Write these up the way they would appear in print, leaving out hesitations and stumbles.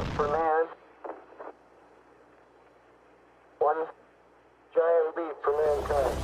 step for man, one giant leap for mankind.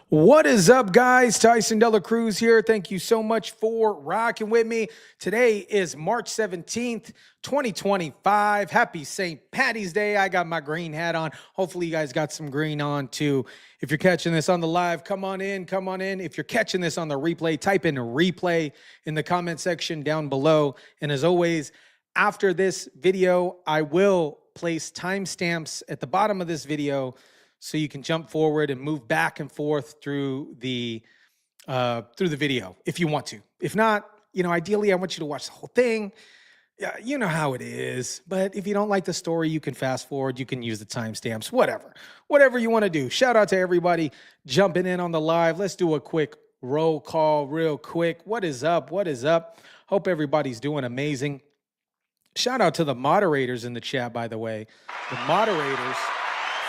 What is up, guys? Tyson Dela Cruz here. Thank you so much for rocking with me. Today is March 17th, 2025. Happy St. Patty's Day. I got my green hat on. Hopefully you guys got some green on too. If you're catching this on the live, come on in, come on in. If you're catching this on the replay, type in replay in the comment section down below. And as always, after this video, I will place timestamps at the bottom of this video so you can jump forward and move back and forth through the video if you want to. If not, ideally I want you to watch the whole thing. Yeah, you know how it is. But if you don't like the story, you can fast forward. You can use the timestamps, whatever you want to do. Shout out to everybody jumping in on the live. Let's do a quick roll call real quick. What is up? What is up? Hope everybody's doing amazing. Shout out to the moderators in the chat, by the way. The moderators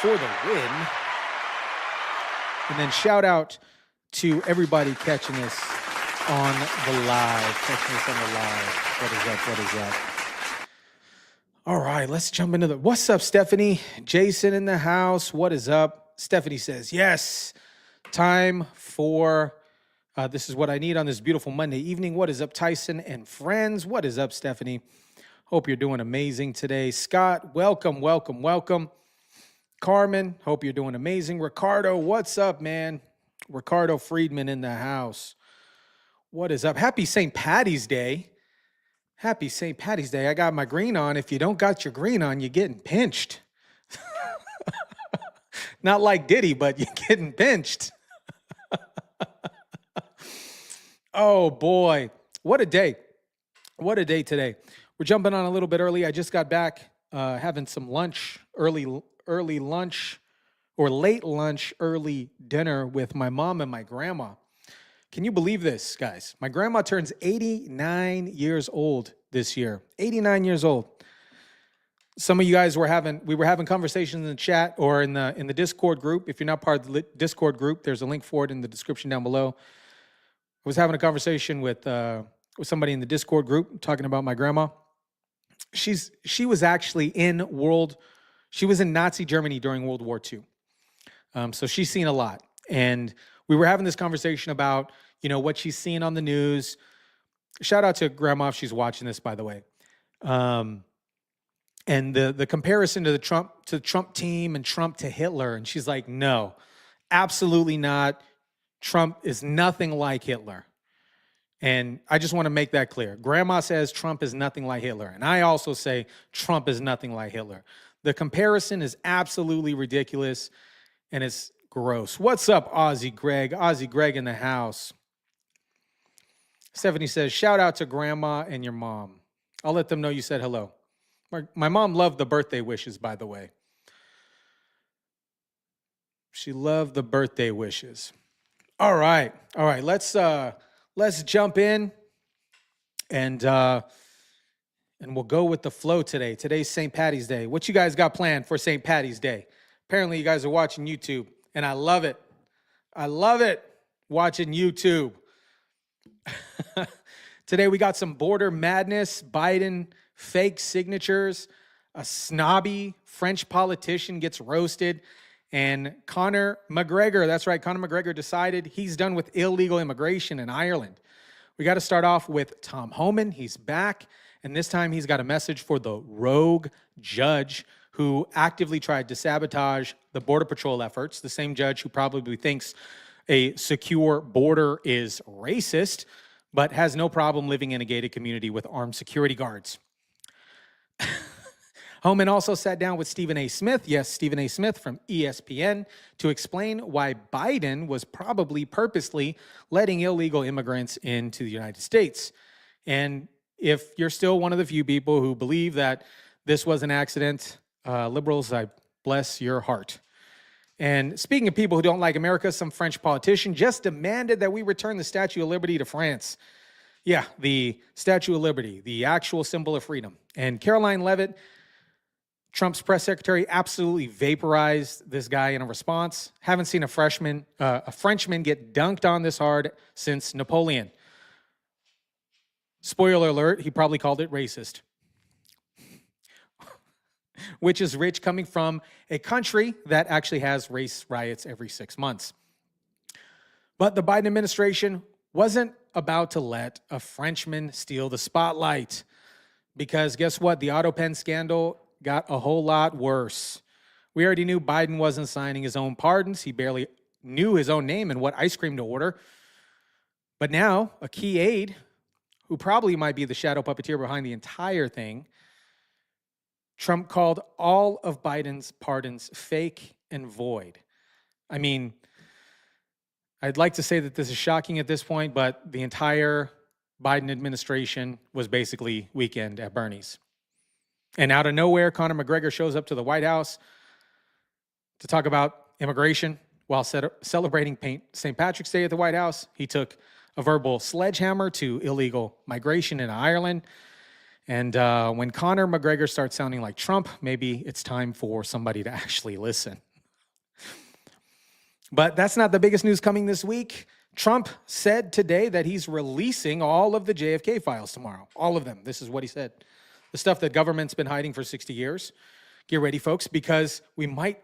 for the win. And then shout out to everybody catching us on the live. What is up? What is up? All right, let's jump into what's up, Stephanie? Jason in the house. What is up? Stephanie says, yes, time for, this is what I need on this beautiful Monday evening. What is up, Tyson and friends? What is up, Stephanie? Hope you're doing amazing today. Scott, welcome, welcome, welcome. Carmen, hope you're doing amazing. Ricardo, what's up, man? Ricardo Friedman in the house. What is up? Happy St. Patty's Day. Happy St. Patty's Day. I got my green on. If you don't got your green on, you're getting pinched. Not like Diddy, but you're getting pinched. Oh, boy. What a day. What a day today. We're jumping on a little bit early. I just got back having some lunch, early lunch or late lunch, early dinner with my mom and my grandma. Can you believe this, guys? My grandma turns 89 years old this year. 89 years old. Some of you guys were having conversations in the chat or in the Discord group. If you're not part of the Discord group, there's a link for it in the description down below. I was having a conversation with somebody in the Discord group talking about my grandma. She was actually she was in Nazi Germany during World War II. So she's seen a lot. And we were having this conversation about, what she's seen on the news. Shout out to Grandma if she's watching this, by the way. And the comparison to the Trump team and Trump to Hitler. And she's like, no, absolutely not. Trump is nothing like Hitler. And I just want to make that clear. Grandma says Trump is nothing like Hitler. And I also say Trump is nothing like Hitler. The comparison is absolutely ridiculous, and it's gross. What's up, Aussie Greg? Aussie Greg in the house. Stephanie says, shout out to Grandma and your mom. I'll let them know you said hello. My mom loved the birthday wishes, by the way. She loved the birthday wishes. All right. Let's jump in and we'll go with the flow today. Today's St. Patty's Day. What you guys got planned for St. Patty's Day? Apparently you guys are watching YouTube, and I love it. I love it watching YouTube. Today we got some border madness, Biden fake signatures, a snobby French politician gets roasted, and Conor McGregor, that's right, Conor McGregor decided he's done with illegal immigration in Ireland. We got to start off with Tom Homan. He's back, and this time he's got a message for the rogue judge who actively tried to sabotage the Border Patrol efforts, the same judge who probably thinks a secure border is racist, but has no problem living in a gated community with armed security guards. Homan also sat down with Stephen A. Smith, yes, Stephen A. Smith from ESPN, to explain why Biden was probably purposely letting illegal immigrants into the United States. And if you're still one of the few people who believe that this was an accident, liberals, I bless your heart. And speaking of people who don't like America, some French politician just demanded that we return the Statue of Liberty to France. Yeah, the Statue of Liberty, the actual symbol of freedom. And Karoline Leavitt, Trump's press secretary, absolutely vaporized this guy in a response. Haven't seen a Frenchman get dunked on this hard since Napoleon. Spoiler alert, he probably called it racist. Which is rich coming from a country that actually has race riots every 6 months. But the Biden administration wasn't about to let a Frenchman steal the spotlight. Because guess what? The Autopen scandal got a whole lot worse. We already knew Biden wasn't signing his own pardons. He barely knew his own name and what ice cream to order. But now, a key aide, who probably might be the shadow puppeteer behind the entire thing, Trump called all of Biden's pardons fake and void. I mean, I'd like to say that this is shocking at this point, but the entire Biden administration was basically Weekend at Bernie's. And out of nowhere, Conor McGregor shows up to the White House to talk about immigration while celebrating St. Patrick's Day at the White House. He took a verbal sledgehammer to illegal migration in Ireland. And when Conor McGregor starts sounding like Trump, maybe it's time for somebody to actually listen. But that's not the biggest news coming this week. Trump said today that he's releasing all of the JFK files tomorrow. All of them. This is what he said. The stuff that government's been hiding for 60 years. Get ready, folks, because we might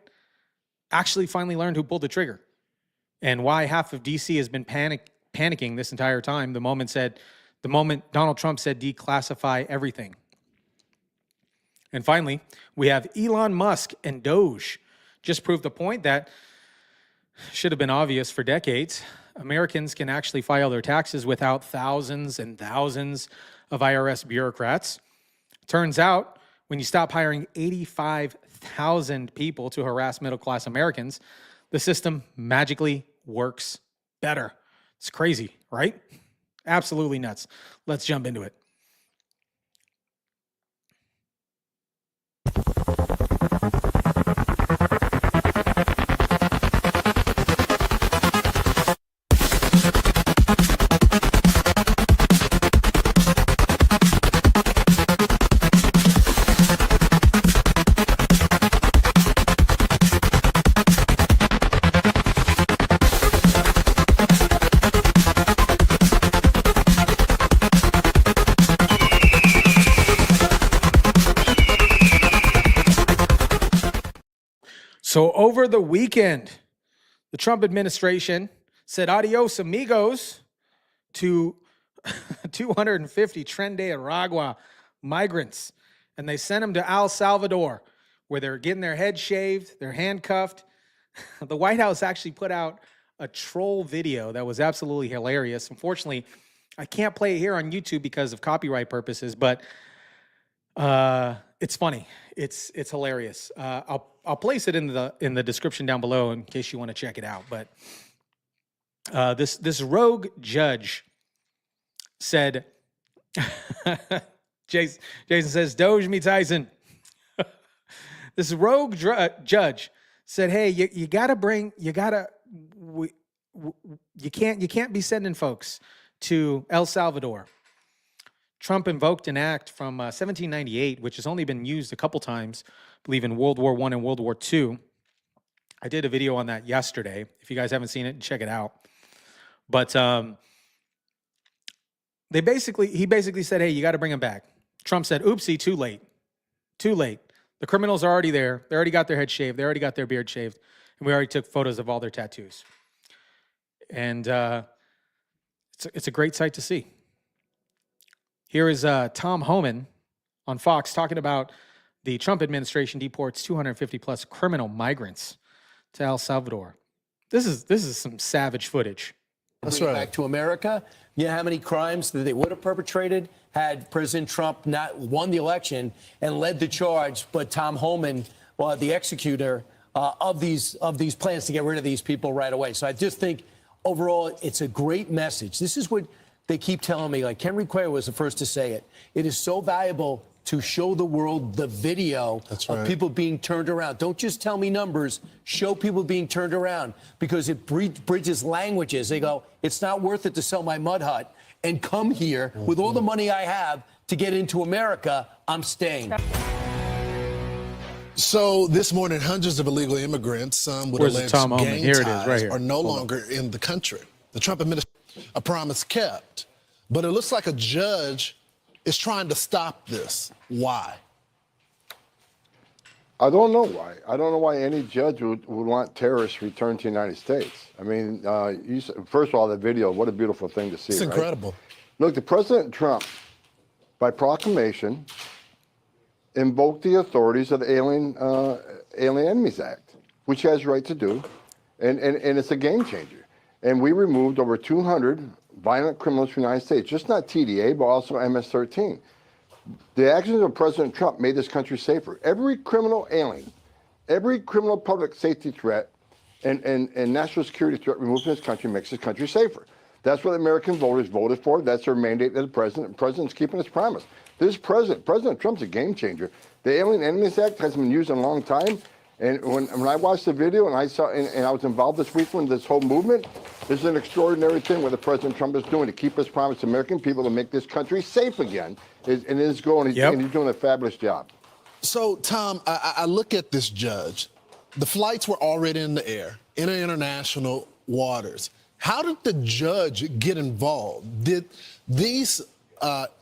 actually finally learn who pulled the trigger and why half of D.C. has been panicking this entire time. The moment Donald Trump said declassify everything. And finally, we have Elon Musk and Doge just proved the point that should have been obvious for decades. Americans can actually file their taxes without thousands and thousands of IRS bureaucrats. Turns out, when you stop hiring 85,000 people to harass middle-class Americans, the system magically works better. It's crazy, right? Absolutely nuts. Let's jump into it. So over the weekend, the Trump administration said adios amigos to 250 Tren de Aragua migrants, and they sent them to El Salvador, where they're getting their heads shaved, they're handcuffed. The White House actually put out a troll video that was absolutely hilarious. Unfortunately, I can't play it here on YouTube because of copyright purposes, but it's funny. It's hilarious. I'll place it in the description down below in case you want to check it out. But this rogue judge said, Jason says, "Doge me Tyson." This rogue judge said, "Hey, you can't be sending folks to El Salvador." Trump invoked an act from 1798, which has only been used a couple times, I believe in World War I and World War II. I did a video on that yesterday. If you guys haven't seen it, check it out. But he basically said, "Hey, you got to bring them back." Trump said, "Oopsie, too late. Too late. The criminals are already there. They already got their head shaved. They already got their beard shaved. And we already took photos of all their tattoos." And it's a great sight to see. Here is Tom Homan on Fox talking about the Trump administration deports 250 plus criminal migrants to El Salvador. This is some savage footage. That's right. Back to America. You know how many crimes that they would have perpetrated had President Trump not won the election and led the charge, but Tom Homan, the executor of these plans to get rid of these people right away. So I just think overall it's a great message. This is what they keep telling me. Like Henry Quayle was the first to say it. It is so valuable to show the world the video of people being turned around. Don't just tell me numbers. Show people being turned around because it bridges languages. They go, it's not worth it to sell my mud hut and come here with all the money I have to get into America. I'm staying. So this morning, hundreds of illegal immigrants, some with alleged gang ties, are no longer in the country. The Trump administration, a promise kept. But it looks like a judge is trying to stop this. Why? I don't know why. I don't know why any judge would want terrorists returned to the United States. I mean, first of all, the video, what a beautiful thing to see. It's incredible. Right? Look, the President Trump, by proclamation, invoked the authorities of the Alien Enemies Act, which he has right to do, and it's a game changer. And we removed over 200 violent criminals from the United States, just not TDA, but also MS-13. The actions of President Trump made this country safer. Every criminal alien, every criminal public safety threat and national security threat removed from this country makes this country safer. That's what the American voters voted for. That's their mandate to the president. The president's keeping his promise. President Trump's a game changer. The Alien Enemies Act hasn't been used in a long time. And when I watched the video and I saw, and I was involved this week in this whole movement, this is an extraordinary thing what the President Trump is doing to keep his promise to American people to make this country safe again. And he's doing a fabulous job. So, Tom, I look at this judge. The flights were already in the air, in international waters. How did the judge get involved? Did these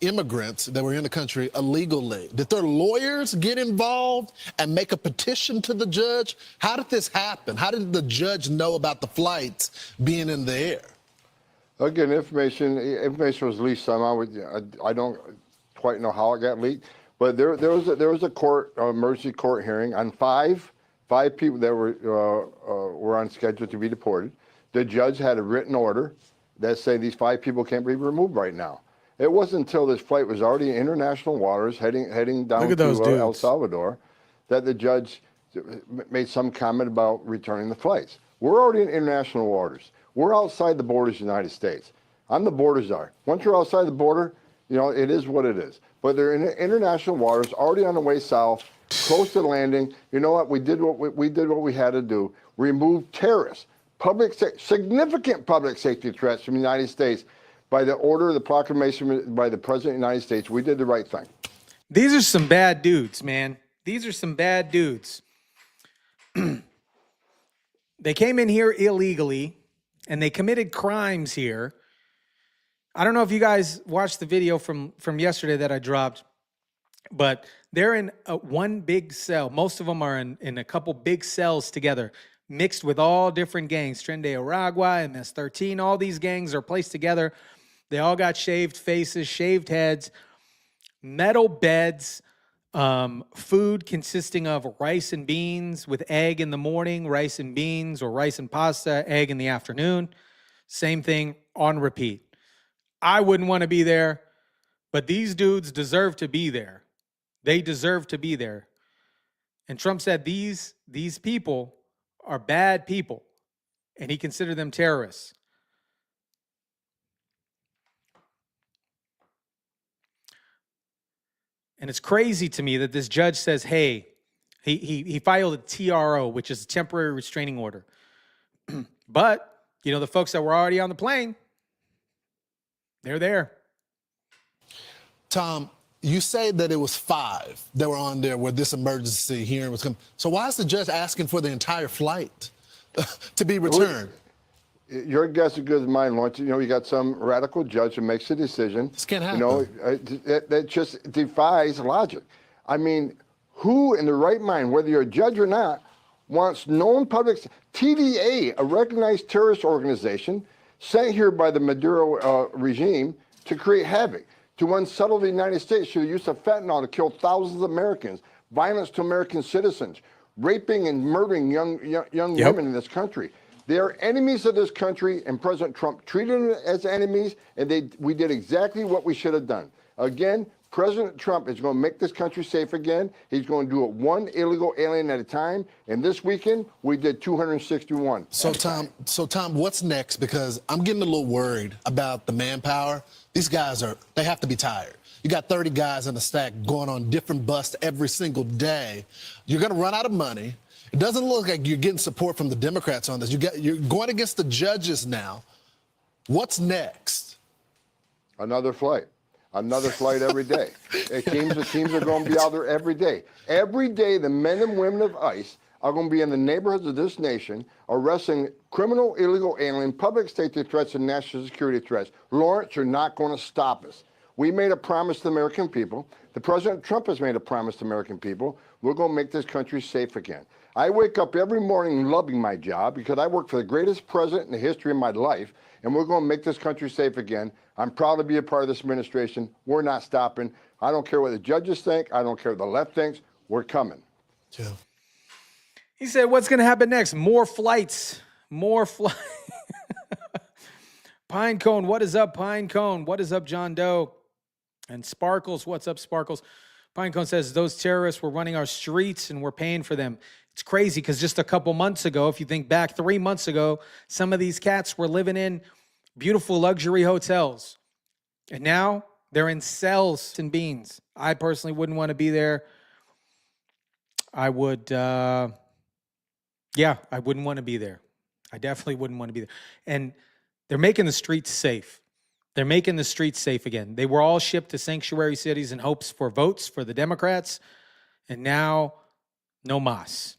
immigrants that were in the country illegally, did their lawyers get involved and make a petition to the judge? How did this happen? How did the judge know about the flights being in the air? Again, information was leaked somehow. I don't quite know how it got leaked, but there was a court emergency court hearing on five people that were on schedule to be deported. The judge had a written order that said these 5 people can't be removed right now. It wasn't until this flight was already in international waters, heading down to El Salvador, that the judge made some comment about returning the flights. We're already in international waters. We're outside the borders of the United States. I'm the border czar. Once you're outside the border, you know, it is what it is. But they're in international waters, already on the way south, close to landing. You know what? We did what we had to do. Remove terrorists, significant public safety threats from the United States. By the order, the proclamation by the President of the United States, we did the right thing. These are some bad dudes, man. These are some bad dudes. They came in here illegally, and they committed crimes here. I don't know if you guys watched the video from yesterday that I dropped, but they're in one big cell. Most of them are in a couple big cells together, mixed with all different gangs. Tren de Aragua, MS-13, all these gangs are placed together. They all got shaved faces, shaved heads, metal beds, food consisting of rice and beans with egg in the morning, rice and beans, or rice and pasta, egg in the afternoon. Same thing on repeat. I wouldn't want to be there, but these dudes deserve to be there. They deserve to be there. And Trump said these people are bad people, and he considered them terrorists. And it's crazy to me that this judge says, hey, he filed a TRO, which is a temporary restraining order. But, you know, the folks that were already on the plane, they're there. Tom, you say that it was 5 that were on there where this emergency hearing was coming. So why is the judge asking for the entire flight to be returned? Your guess is good as mine, Lawrence. You know, you got some radical judge who makes a decision. This can't happen. You know, that just defies logic. I mean, who in their right mind, whether you're a judge or not, wants known public... TDA, a recognized terrorist organization, sent here by the Maduro regime to create havoc, to unsettle the United States through the use of fentanyl to kill thousands of Americans, violence to American citizens, raping and murdering young women in this country. They are enemies of this country, and President Trump treated them as enemies, and we did exactly what we should have done. Again, President Trump is going to make this country safe again. He's going to do it one illegal alien at a time. And this weekend, we did 261. So Tom, what's next? Because I'm getting a little worried about the manpower. These guys they have to be tired. You got 30 guys in the stack going on different busts every single day. You're going to run out of money. It doesn't look like you're getting support from the Democrats on this. You're going against the judges now. What's next? Another flight. Another flight every day. Teams are going to be out there every day. Every day, the men and women of ICE are going to be in the neighborhoods of this nation arresting criminal, illegal alien, public safety threats, and national security threats. Lawrence, you're not going to stop us. We made a promise to the American people. The President Trump has made a promise to the American people. We're going to make this country safe again. I wake up every morning loving my job because I work for the greatest president in the history of my life, and we're going to make this country safe again. I'm proud to be a part of this administration. We're not stopping. I don't care what the judges think. I don't care what the left thinks. We're coming. Yeah. He said, what's going to happen next? More flights. More flights. Pinecone, what is up, Pinecone? What is up, John Doe? And Sparkles, what's up, Sparkles? Pinecone says, those terrorists were running our streets and we're paying for them. It's crazy because just a couple months ago, if you think back 3 months ago, some of these cats were living in beautiful luxury hotels. And now they're in cells and beans. I personally wouldn't want to be there. I would, I wouldn't want to be there. I definitely wouldn't want to be there. And they're making the streets safe. They're making the streets safe again. They were all shipped to sanctuary cities in hopes for votes for the Democrats. And now, no mas.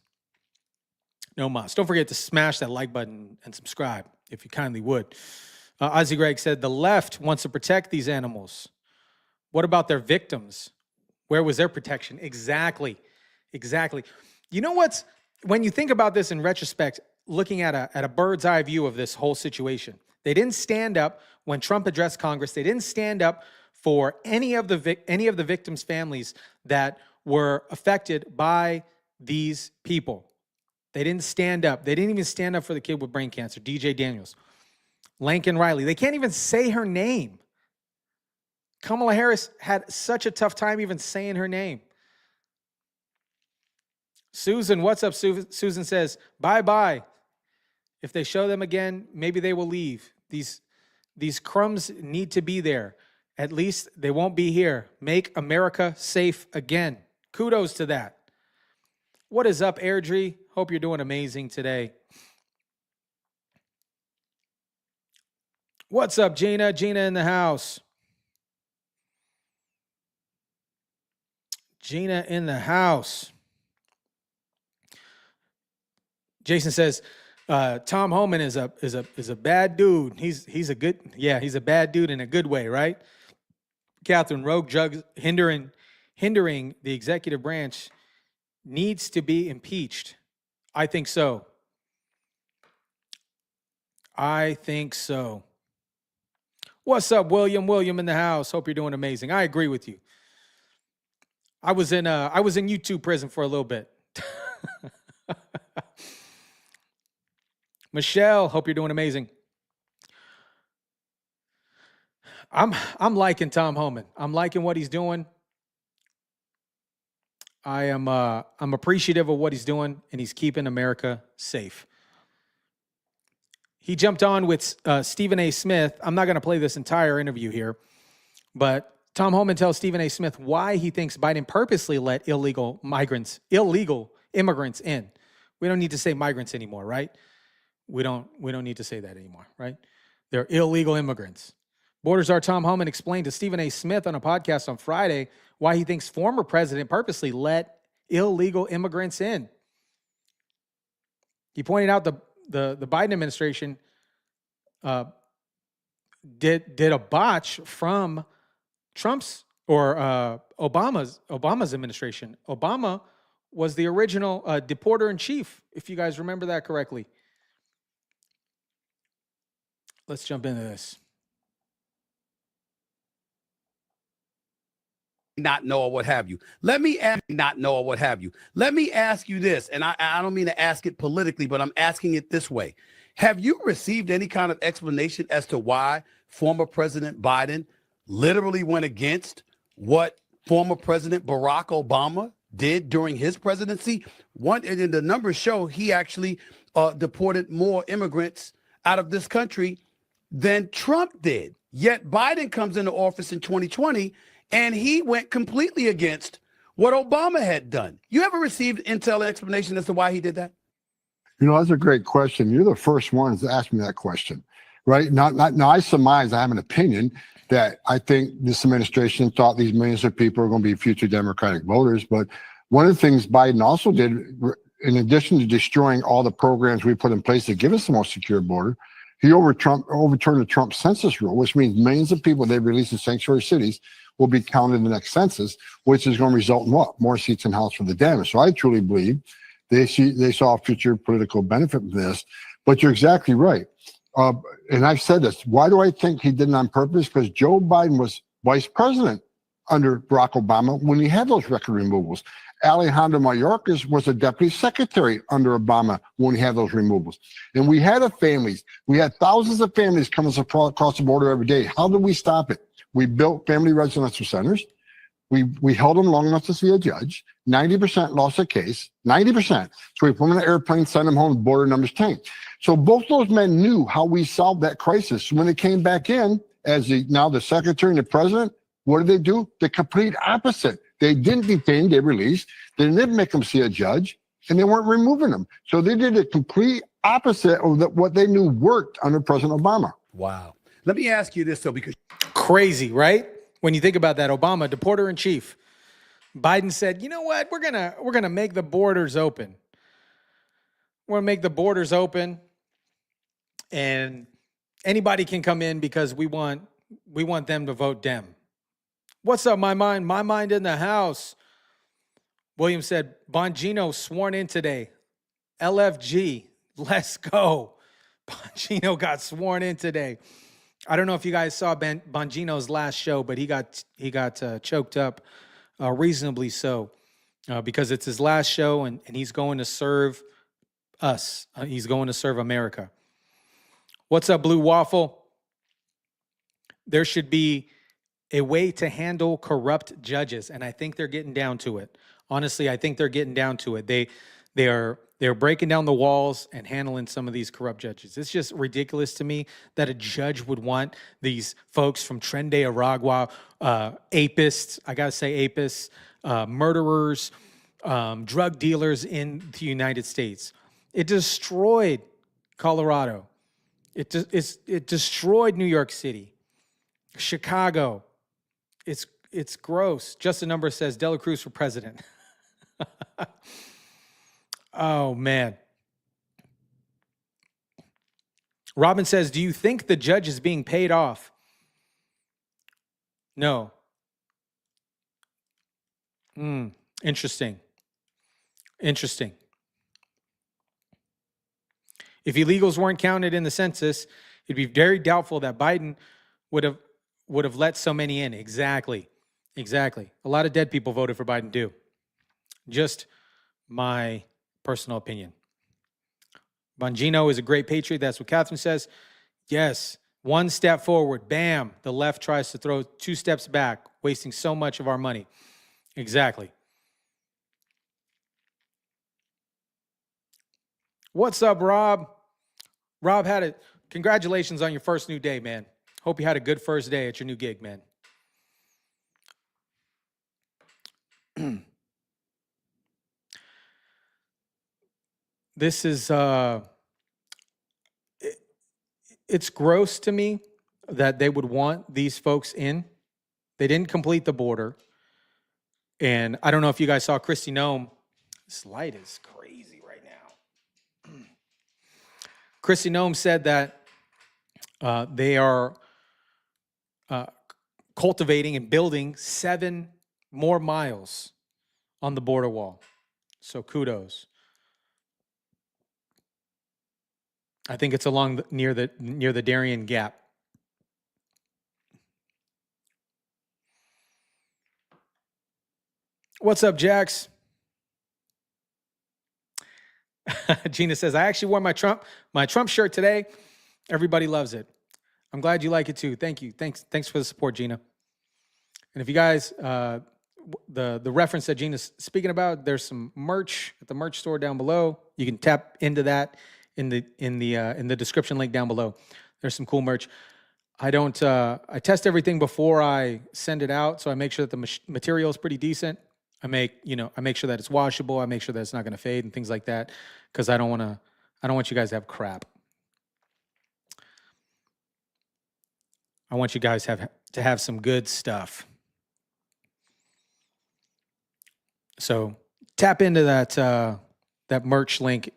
No mas. Don't forget to smash that like button and subscribe if you kindly would. Ozzy Greg said, the left wants to protect these animals. What about their victims? Where was their protection? Exactly. Exactly. You know what's, when you think about this in retrospect, looking at a bird's eye view of this whole situation, they didn't stand up when Trump addressed Congress. They didn't stand up for any of the victims' families that were affected by these people. They didn't stand up. They didn't even stand up for the kid with brain cancer, DJ Daniels. Lincoln Riley. They can't even say her name. Kamala Harris had such a tough time even saying her name. Susan, what's up, Susan says, bye-bye. If they show them again, maybe they will leave. These crumbs need to be there. At least they won't be here. Make America safe again. Kudos to that. What is up, Airdrie? Hope you're doing amazing today. What's up, Gina? Gina in the house. Gina in the house. Jason says, Tom Homan is a bad dude. He's a good, he's a bad dude in a good way, right? Catherine, rogue drugs hindering the executive branch needs to be impeached. I think so. I think so. What's up, William? William in the house. Hope you're doing amazing. I agree with you. I was in YouTube prison for a little bit. Michelle, hope you're doing amazing. I'm liking Tom Homan. I'm liking what he's doing. I'm appreciative of what he's doing, and he's keeping America safe. He jumped on with Stephen A. Smith. I'm not going to play this entire interview here, but Tom Homan tells Stephen A. Smith why he thinks Biden purposely let illegal immigrants in. We don't need to say migrants anymore, right? We don't need to say that anymore, right? They're illegal immigrants. Border czar Tom Homan explained to Stephen A. Smith on a podcast on Friday why he thinks former president purposely let illegal immigrants in. He pointed out the Biden administration did a botch from Trump's or Obama's administration. Obama was the original deporter in chief, if you guys remember that correctly. Let's jump into this. Not know or what have you. Let me ask you this, and I don't mean to ask it politically, but I'm asking it this way. Have you received any kind of explanation as to why former President Biden literally went against what former President Barack Obama did during his presidency? And the numbers show he actually deported more immigrants out of this country than Trump did. Yet Biden comes into office in 2020 and he went completely against what Obama had done. You ever received intel explanation as to why he did that? You know, that's a great question. You're the first ones to ask me that question, right? Now, I surmise, I have an opinion that I think this administration thought these millions of people are going to be future Democratic voters. But one of the things Biden also did, in addition to destroying all the programs we put in place to give us the most secure border, he overturned the Trump census rule, which means millions of people they released in sanctuary cities will be counted in the next census, which is going to result in what? More seats in the House for the damage. So I truly believe they saw future political benefit from this. But you're exactly right. And I've said this. Why do I think he did it on purpose? Because Joe Biden was vice president under Barack Obama when he had those record removals. Alejandro Mayorkas was a deputy secretary under Obama when he had those removals. And we had families. We had thousands of families coming across the border every day. How did we stop it? We built family residential centers. We held them long enough to see a judge. 90% lost a case, 90%. So we put them in an airplane, sent them home, border numbers tanked. So both those men knew how we solved that crisis. When they came back in, as now the secretary and the president, what did they do? The complete opposite. They didn't detain, they released. They didn't make them see a judge, and they weren't removing them. So they did the complete opposite of what they knew worked under President Obama. Wow. Let me ask you this, though, because Crazy, right? When you think about that, Obama, deporter in chief. Biden said, you know what? We're gonna make the borders open. We're gonna make the borders open, and anybody can come in because we want them to vote Dem. What's up, my mind? My mind in the house. William said, Bongino sworn in today. LFG, let's go. Bongino got sworn in today. I don't know if you guys saw Bongino's last show, but he got choked up, reasonably so, because it's his last show and he's going to serve us. He's going to serve America. What's up, Blue Waffle? There should be a way to handle corrupt judges, and I think they're getting down to it. Honestly, I think they're getting down to it. They're breaking down the walls and handling some of these corrupt judges. It's just ridiculous to me that a judge would want these folks from Tren de Aragua, apists, I gotta say apists, murderers, drug dealers in the United States. It destroyed Colorado. It destroyed New York City, Chicago. It's gross. Just a number says Dela Cruz for president. Oh, man. Robin says, do you think the judge is being paid off? No. Interesting. Interesting. If illegals weren't counted in the census, it'd be very doubtful that Biden would have let so many in. Exactly. Exactly. A lot of dead people voted for Biden too. Just my personal opinion. Bongino is a great patriot. That's what Catherine says. Yes. One step forward. Bam. The left tries to throw 2 steps back, wasting so much of our money. Exactly. What's up, Rob? Rob congratulations on your first new day, man. Hope you had a good first day at your new gig, man. This is, it's gross to me that they would want these folks in. They didn't complete the border. And I don't know if you guys saw Kristi Noem. This light is crazy right now. Kristi Noem said that they are cultivating and building 7 more miles on the border wall. So kudos. I think it's along near the Darien Gap. What's up, Jax? Gina says, I actually wore my Trump shirt today. Everybody loves it. I'm glad you like it too. Thank you. Thanks for the support, Gina. And if you guys, the reference that Gina's speaking about, there's some merch at the merch store down below. You can tap into that in the description link down below. There's some cool merch. I test everything before I send it out, so I make sure that the material is pretty decent. I make sure that it's washable. I make sure that it's not going to fade and things like that, because I don't want you guys to have crap. I want you guys to have some good stuff. So tap into that merch link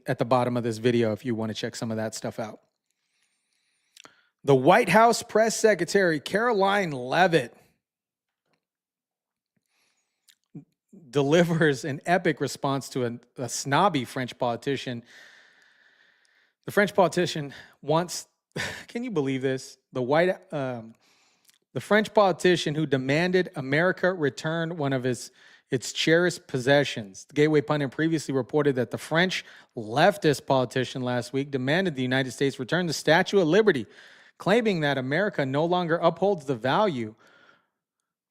at the bottom of this video if you want to check some of that stuff out. The White House press secretary, Karoline Leavitt, delivers an epic response to a snobby French politician. The French politician wants, can you believe this? The French politician who demanded America return one of its cherished possessions. The Gateway Pundit previously reported that the French leftist politician last week demanded the United States return the Statue of Liberty, claiming that America no longer upholds the value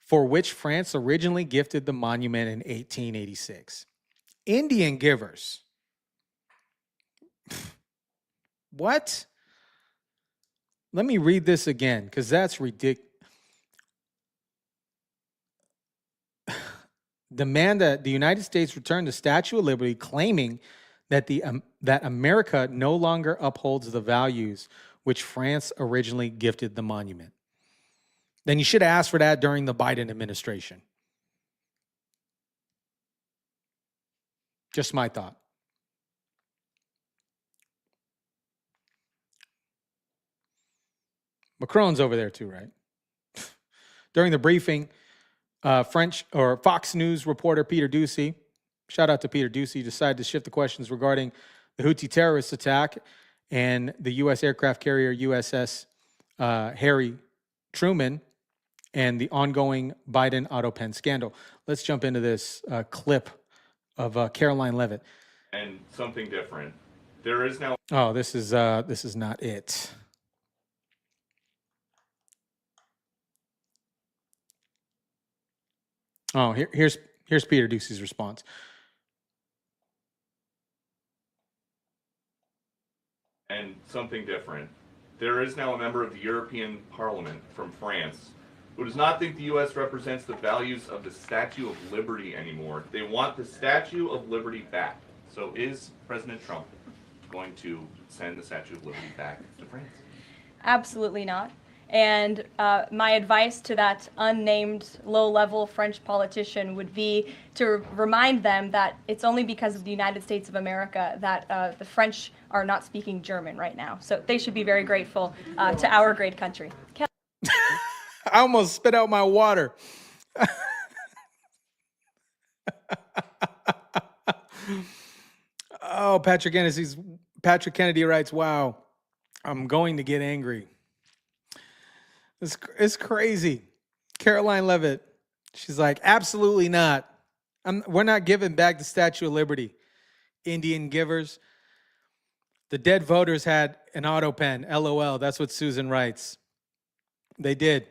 for which France originally gifted the monument in 1886. Indian givers. What? Let me read this again, because that's ridiculous. Demand that the United States return the Statue of Liberty, claiming that that America no longer upholds the values which France originally gifted the monument. Then you should have asked for that during the Biden administration. Just my thought. Macron's over there too, right? During the briefing, Fox News reporter Peter Doocy, shout out to Peter Doocy, decided to shift the questions regarding the Houthi terrorist attack and the U.S. aircraft carrier USS Harry Truman and the ongoing Biden Autopen scandal. Let's jump into this clip of Karoline Leavitt. And something different. There is now. Oh, this is not it. Oh, here's Peter Doocy's response. And something different. There is now a member of the European Parliament from France who does not think the U.S. represents the values of the Statue of Liberty anymore. They want the Statue of Liberty back. So is President Trump going to send the Statue of Liberty back to France? Absolutely not. And my advice to that unnamed low-level French politician would be to remind them that it's only because of the United States of America that the French are not speaking German right now. So they should be very grateful to our great country. I almost spit out my water. Oh, Patrick Kennedy writes, wow, I'm going to get angry. It's crazy. Karoline Leavitt, she's like, absolutely not. We're not giving back the Statue of Liberty. Indian givers. The dead voters had an Autopen. LOL. That's what Susan writes. They did.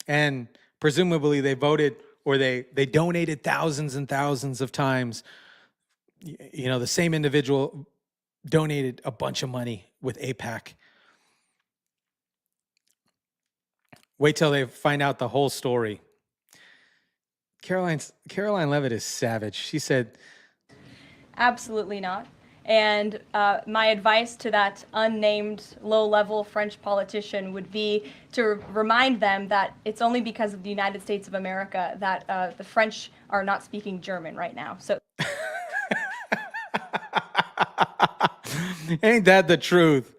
And presumably they voted, or they donated thousands and thousands of times. You know, the same individual donated a bunch of money with AIPAC. Wait till they find out the whole story. Karoline Leavitt is savage. She said, absolutely not. And my advice to that unnamed low-level French politician would be to remind them that it's only because of the United States of America that the French are not speaking German right now. So, ain't that the truth?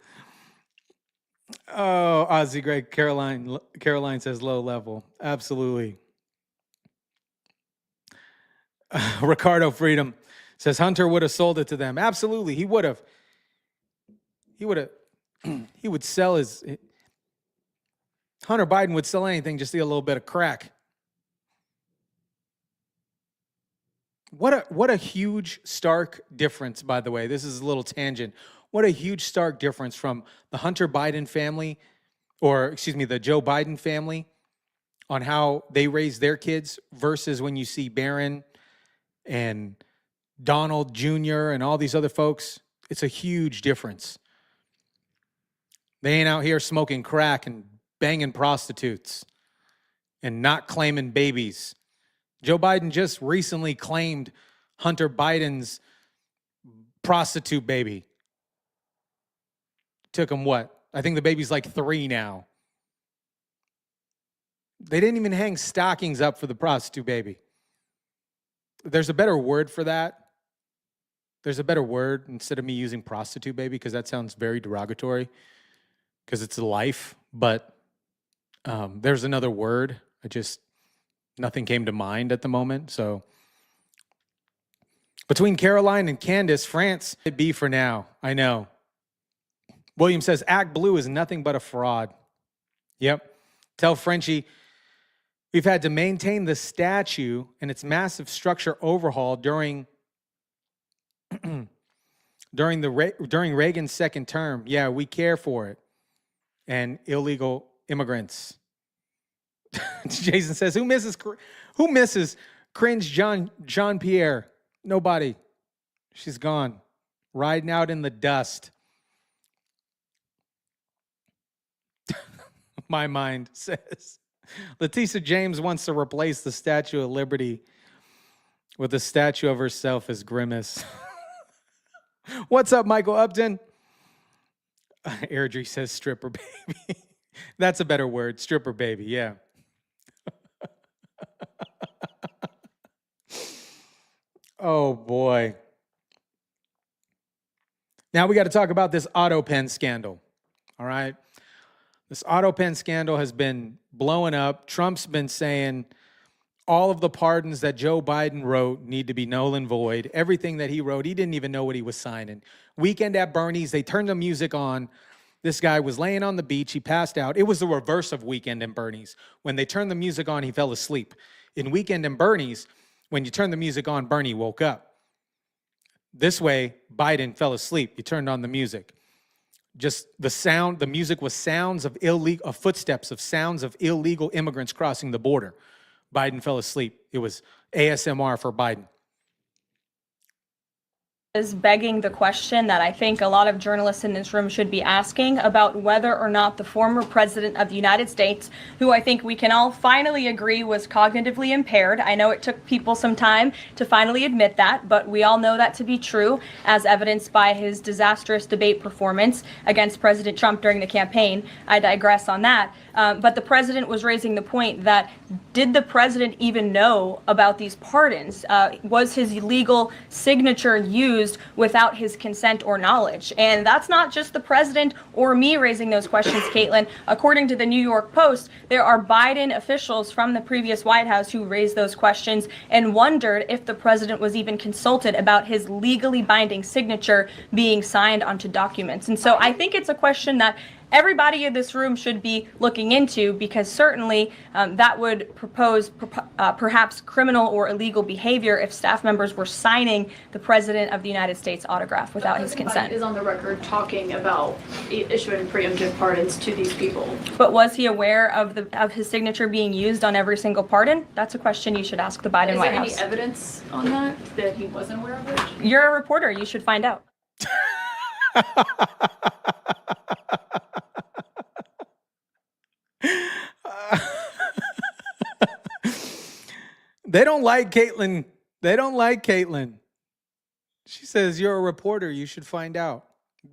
Oh, Ozzy Greg, Karoline says low level. Absolutely. Ricardo Freedom says Hunter would have sold it to them. Absolutely, he would have. He would sell his. Hunter Biden would sell anything just to get a little bit of crack. What a huge, stark difference, by the way. This is a little tangent. What a huge, stark difference from the Hunter Biden family, or excuse me, the Joe Biden family, on how they raise their kids versus when you see Barron and Donald Jr. and all these other folks. It's a huge difference. They ain't out here smoking crack and banging prostitutes and not claiming babies. Joe Biden just recently claimed Hunter Biden's prostitute baby. Took him what? I think the baby's like 3 now. They didn't even hang stockings up for the prostitute baby. There's a better word for that. There's a better word instead of me using prostitute baby, because that sounds very derogatory because it's a life. But there's another word. Nothing came to mind at the moment. So between Karoline and Candace, France it be for now. I know. William says, Act Blue is nothing but a fraud. Yep. Tell Frenchie, we've had to maintain the statue and its massive structure overhaul during Reagan's second term. Yeah, we care for it. And illegal immigrants. Jason says, who misses cringe Jean-Pierre? Nobody. She's gone. Riding out in the dust. My mind says. Leticia James wants to replace the Statue of Liberty with a statue of herself as Grimace. What's up, Michael Upton? Airdrie says stripper baby. That's a better word, stripper baby, yeah. Oh, boy. Now we got to talk about this Autopen scandal, all right? This Autopen scandal has been blowing up. Trump's been saying all of the pardons that Joe Biden wrote need to be null and void. Everything that he wrote, he didn't even know what he was signing. Weekend at Bernie's, they turned the music on. This guy was laying on the beach. He passed out. It was the reverse of Weekend at Bernie's. When they turned the music on, he fell asleep. In Weekend at Bernie's, when you turn the music on, Bernie woke up. This way, Biden fell asleep. You turned on the music. Just the sound, the music was sounds of footsteps, of sounds of illegal immigrants crossing the border. Biden fell asleep. It was ASMR for Biden. Is begging the question that I think a lot of journalists in this room should be asking about whether or not the former president of the United States, who I think we can all finally agree was cognitively impaired. I know it took people some time to finally admit that, but we all know that to be true, as evidenced by his disastrous debate performance against President Trump during the campaign. I digress on that. But the president was raising the point that, did the president even know about these pardons? Was his illegal signature used without his consent or knowledge? And that's not just the president or me raising those questions, Caitlin. According to the New York Post, there are Biden officials from the previous White House who raised those questions and wondered if the president was even consulted about his legally binding signature being signed onto documents. And so I think it's a question that everybody in this room should be looking into, because certainly that would propose perhaps criminal or illegal behavior if staff members were signing the President of the United States autograph without his consent. Biden is on the record talking about issuing preemptive pardons to these people. But was he aware of his signature being used on every single pardon? That's a question you should ask the Biden White House. Is there any evidence on that he wasn't aware of it? You're a reporter. You should find out. They don't like Caitlin. They don't like Caitlin. She says, you're a reporter. You should find out.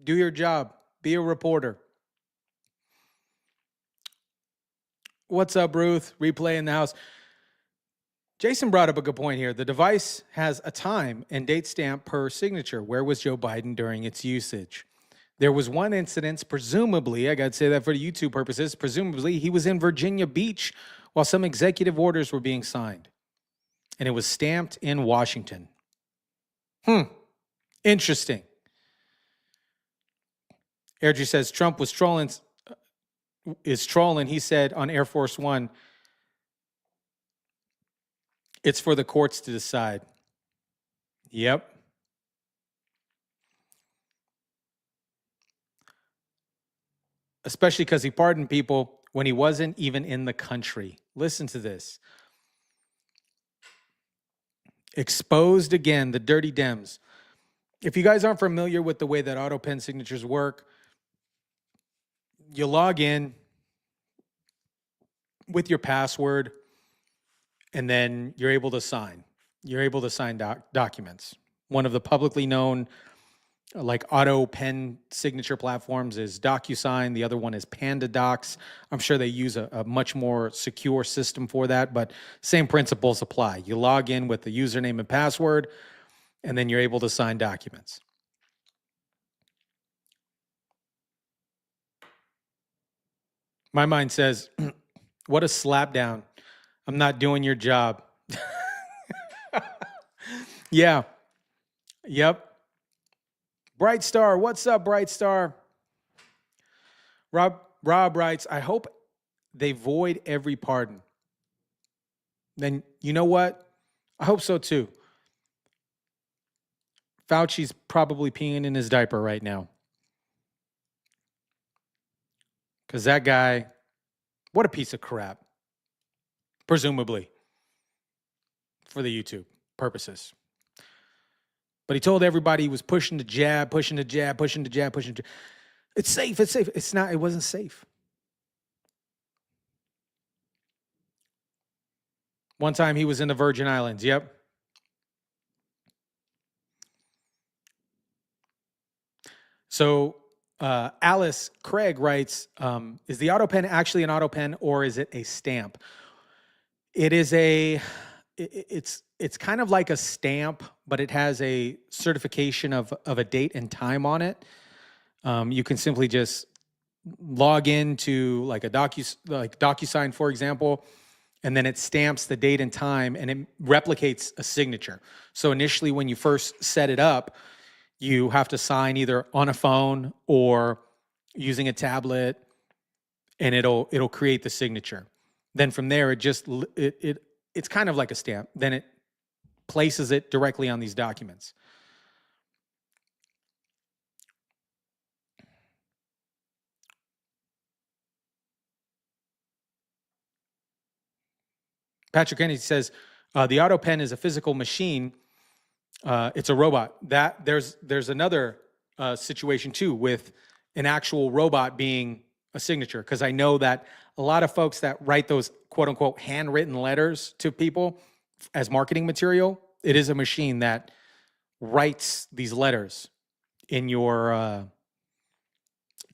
Do your job. Be a reporter. What's up, Ruth? Replay in the house. Jason brought up a good point here. The device has a time and date stamp per signature. Where was Joe Biden during its usage? There was one incident, presumably, I got to say that for YouTube purposes, presumably he was in Virginia Beach while some executive orders were being signed. And it was stamped in Washington. Interesting. Airdrie says Trump was trolling, he said on Air Force One, it's for the courts to decide. Yep. Especially because he pardoned people when he wasn't even in the country. Listen to this. Exposed again, the dirty Dems. If you guys aren't familiar with the way that Autopen signatures work, you log in with your password, and then you're able to sign. You're able to sign documents. One of the publicly known like Autopen signature platforms is DocuSign. The other one is PandaDocs. I'm sure they use a much more secure system for that, but same principles apply. You log in with the username and password, and then you're able to sign documents. My mind says, what a slapdown. I'm not doing your job. Yeah. Yep. Bright Star, what's up, Bright Star? Rob writes, I hope they void every pardon. Then you know what? I hope so too. Fauci's probably peeing in his diaper right now. Because that guy, what a piece of crap. Presumably. For the YouTube purposes. But he told everybody he was pushing the jab, pushing the jab, pushing the jab, pushing the jab. It's safe, it's safe. It's not, it wasn't safe. One time he was in the Virgin Islands, yep. So Alice Craig writes, is the Autopen actually an Autopen or is it a stamp? It is it's kind of like a stamp, but it has a certification of a date and time on it. You can simply just log into like a DocuSign, for example, and then it stamps the date and time and it replicates a signature. So initially when you first set it up, you have to sign either on a phone or using a tablet, and it'll create the signature. Then from there, it's kind of like a stamp. Then it places it directly on these documents. Patrick Kennedy says, the Autopen is a physical machine. It's a robot. There's another situation too with an actual robot being a signature, because I know that a lot of folks that write those quote unquote handwritten letters to people as marketing material, it is a machine that writes these letters in your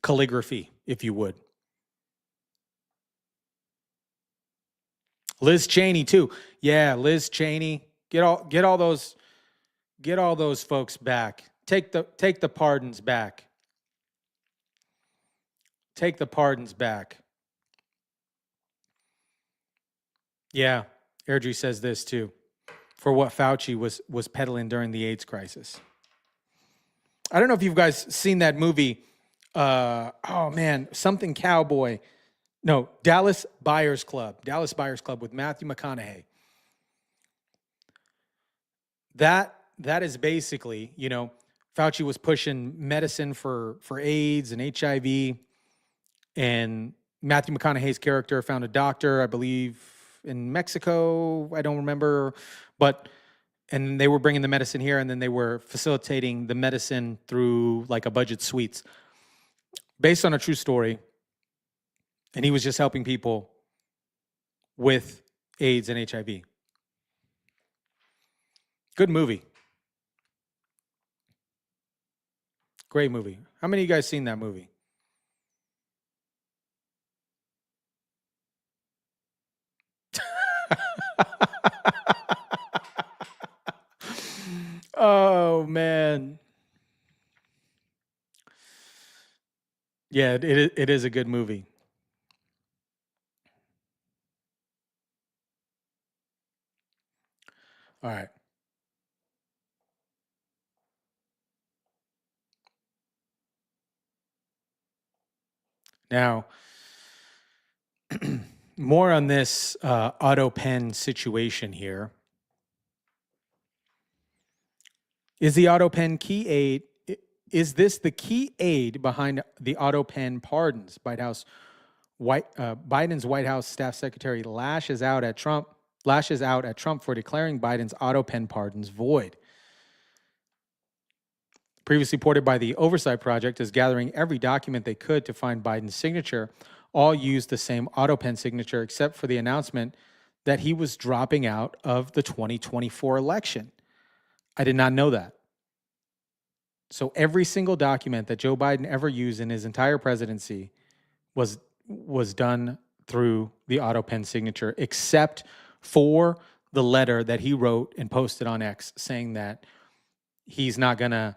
calligraphy, if you would. Liz Cheney too. Yeah, Liz Cheney. Get all those folks back. Take the pardons back. Take the pardons back. Yeah, Airdrie says this too, for what Fauci was peddling during the AIDS crisis. I don't know if you guys seen that movie. Oh man, something cowboy. No, Dallas Buyers Club with Matthew McConaughey. That is basically, Fauci was pushing medicine for AIDS and HIV, and Matthew McConaughey's character found a doctor, I believe, in Mexico. I don't remember, and they were bringing the medicine here, and then they were facilitating the medicine through like a budget suites, based on a true story. And he was just helping people with AIDS and HIV. Good movie. Great movie. How many of you guys seen that movie? Oh, man. Yeah, it is a good movie. All right. Now, more on this Autopen situation here. Is the Autopen key aid? Is this the key aid behind the Autopen pardons? Biden's White House staff secretary lashes out at Trump for declaring Biden's Autopen pardons void. Previously reported by the Oversight Project as gathering every document they could to find Biden's signature, all used the same Autopen signature except for the announcement that he was dropping out of the 2024 election. I did not know that. So every single document that Joe Biden ever used in his entire presidency was done through the Autopen signature, except for the letter that he wrote and posted on X saying that he's not going to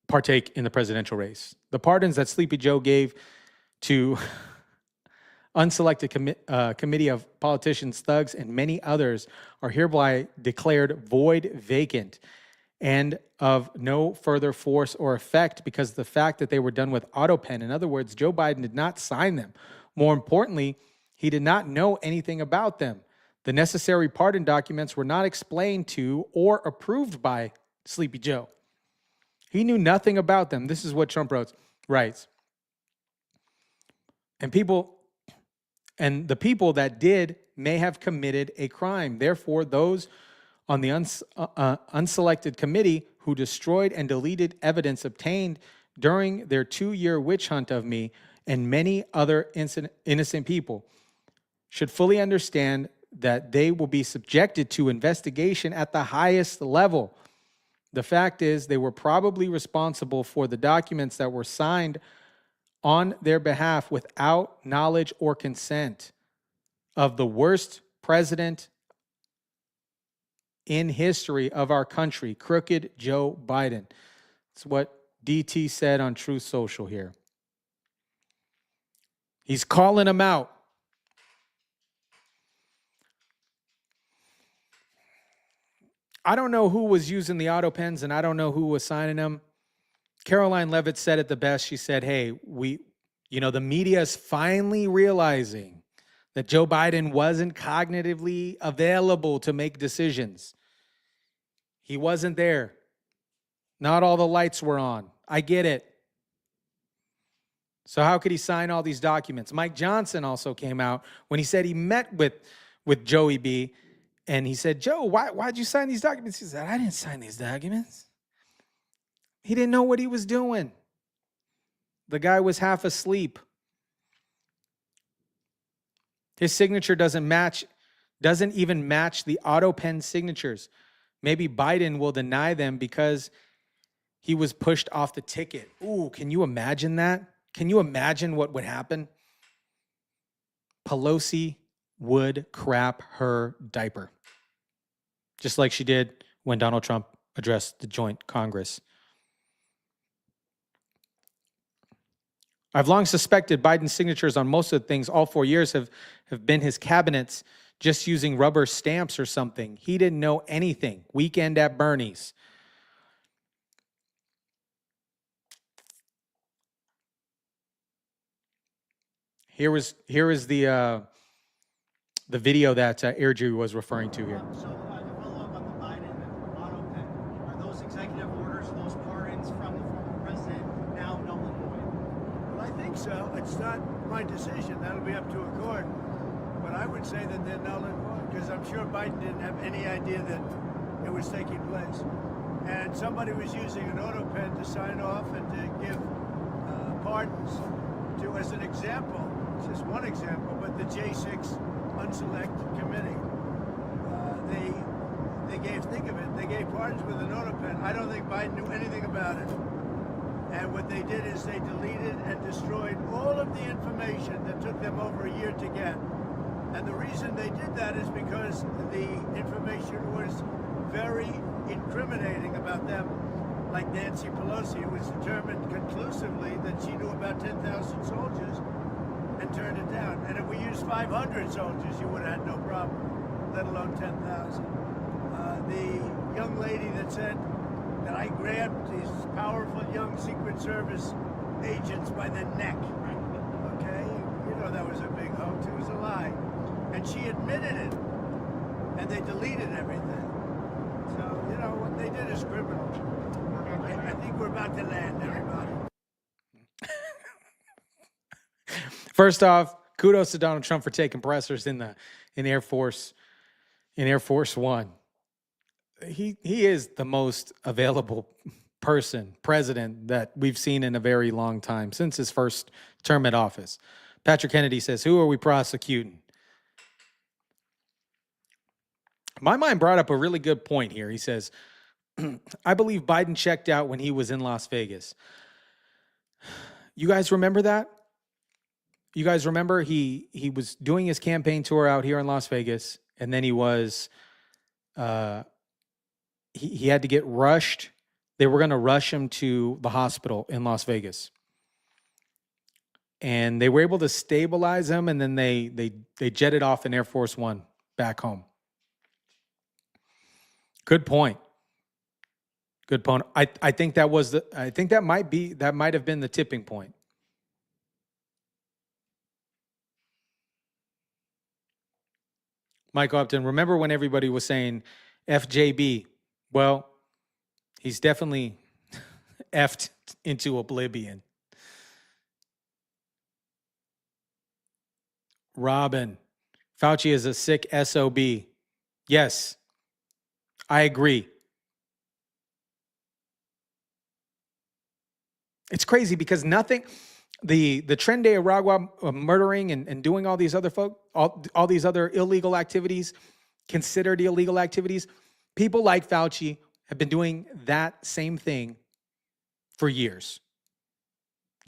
partake in the presidential race. The pardons that Sleepy Joe gave to unselected committee of politicians, thugs, and many others are hereby declared void, vacant, and of no further force or effect because of the fact that they were done with Autopen. In other words, Joe Biden did not sign them. More importantly, he did not know anything about them. The necessary pardon documents were not explained to or approved by Sleepy Joe. He knew nothing about them. This is what Trump writes. And the people that did may have committed a crime. Therefore, those on the unselected committee who destroyed and deleted evidence obtained during their 2-year witch hunt of me and many other innocent people should fully understand that they will be subjected to investigation at the highest level. The fact is, they were probably responsible for the documents that were signed on their behalf without knowledge or consent of the worst president in history of our country, crooked Joe Biden. It's what DT said on Truth Social here. He's calling him out. I don't know who was using the Autopens and I don't know who was signing them. Karoline Leavitt said it the best. She said, hey, the media is finally realizing that Joe Biden wasn't cognitively available to make decisions. He wasn't there. Not all the lights were on. I get it. So how could he sign all these documents? Mike Johnson also came out when he said he met with Joey B. And he said, Joe, why'd you sign these documents? He said, I didn't sign these documents. He didn't know what he was doing. The guy was half asleep. His signature doesn't even match the Autopen signatures. Maybe Biden will deny them because he was pushed off the ticket. Ooh, can you imagine that? Can you imagine what would happen? Pelosi would crap her diaper, just like she did when Donald Trump addressed the joint Congress. I've long suspected Biden's signatures on most of the things all 4 years have been his cabinets just using rubber stamps or something. He didn't know anything. Weekend at Bernie's. Here is the video that Airdrie was referring to here. So to follow up on the Biden Autopen, are those executive orders, those pardons from the former president now null and void? Well, I think so. It's not my decision. That'll be up to a court. But I would say that they're null and void because I'm sure Biden didn't have any idea that it was taking place. And somebody was using an Autopen to sign off and to give pardons to, as an example, it's just one example, but the J6 Unselect Committee. They gave pardons with an Autopen. I don't think Biden knew anything about it. And what they did is they deleted and destroyed all of the information that took them over a year to get. And the reason they did that is because the information was very incriminating about them. Like Nancy Pelosi, who was determined conclusively that she knew about 10,000 soldiers and turned it down. And if we used 500 soldiers, you would have had no problem, let alone 10,000. The young lady that said that I grabbed these powerful young Secret Service agents by the neck, okay? You know that was a big hoax, it was a lie. And she admitted it, and they deleted everything. So, you know, what they did is criminal. I think we're about to land, everybody. First off, kudos to Donald Trump for taking pressers in Air Force One. He is the most available president that we've seen in a very long time, since his first term at office. Patrick Kennedy says, who are we prosecuting? My mind brought up a really good point here. He says, I believe Biden checked out when he was in Las Vegas. You guys remember that? You guys remember he was doing his campaign tour out here in Las Vegas, and then he was he had to get rushed. They were going to rush him to the hospital in Las Vegas. And they were able to stabilize him, and then they jetted off in Air Force One back home. Good point. Good point. I think that was that might have been the tipping point. Michael Upton, remember when everybody was saying FJB? Well, he's definitely effed into oblivion. Robin, Fauci is a sick SOB. Yes, I agree. It's crazy because nothing, the Tren de Aragua murdering and doing all these other all these other illegal activities, considered illegal activities, people like Fauci have been doing that same thing for years,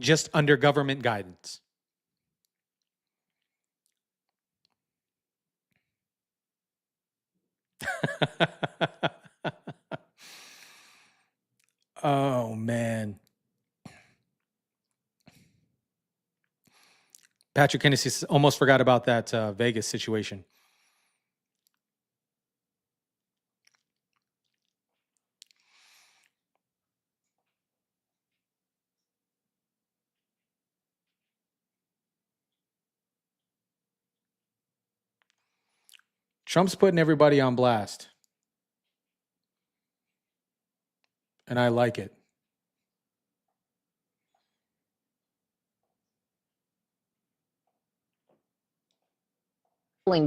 just under government guidance. Oh, man. Patrick Kennedy almost forgot about that Vegas situation. Trump's putting everybody on blast. And I like it.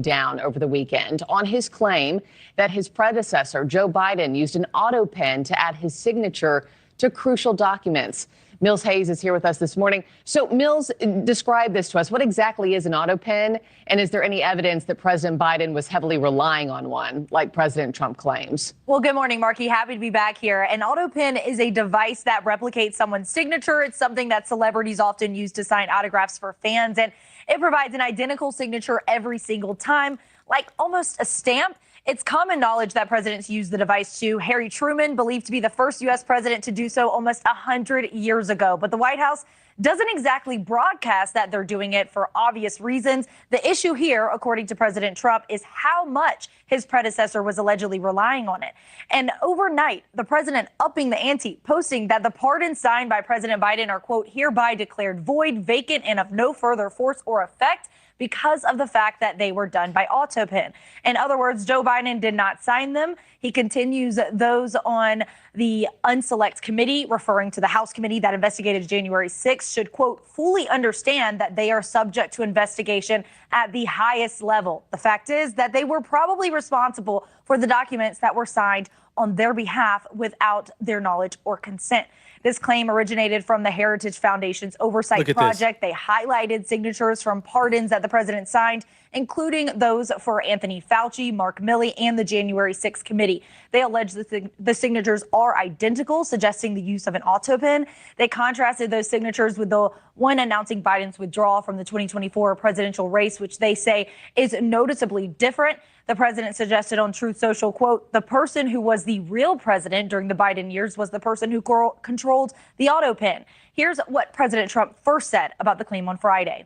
Down over the weekend on his claim that his predecessor, Joe Biden, used an Autopen to add his signature to crucial documents. Mills Hayes is here with us this morning. So, Mills, describe this to us. What exactly is an Autopen? And is there any evidence that President Biden was heavily relying on one, like President Trump claims? Well, good morning, Marky. Happy to be back here. An Autopen is a device that replicates someone's signature. It's something that celebrities often use to sign autographs for fans. And it provides an identical signature every single time, like almost a stamp. It's common knowledge that presidents use the device too. Harry Truman, believed to be the first U.S. president to do so almost 100 years ago. But the White House doesn't exactly broadcast that they're doing it for obvious reasons. The issue here, according to President Trump, is how much his predecessor was allegedly relying on it. And overnight, the president upping the ante, posting that the pardons signed by President Biden are, quote, hereby declared void, vacant, and of no further force or effect, because of the fact that they were done by Autopen. In other words, Joe Biden did not sign them. He continues those on the Unselect Committee, referring to the House committee that investigated January 6th, should, quote, fully understand that they are subject to investigation at the highest level. The fact is that they were probably responsible for the documents that were signed on their behalf without their knowledge or consent. This claim originated from the Heritage Foundation's oversight project. They highlighted signatures from pardons that the president signed, including those for Anthony Fauci, Mark Milley, and the January 6th committee. They allege that the signatures are identical, suggesting the use of an Autopen. They contrasted those signatures with the one announcing Biden's withdrawal from the 2024 presidential race, which they say is noticeably different. The president suggested on Truth Social, quote, the person who was the real president during the Biden years was the person who controlled the Autopen. Here's what President Trump first said about the claim on Friday.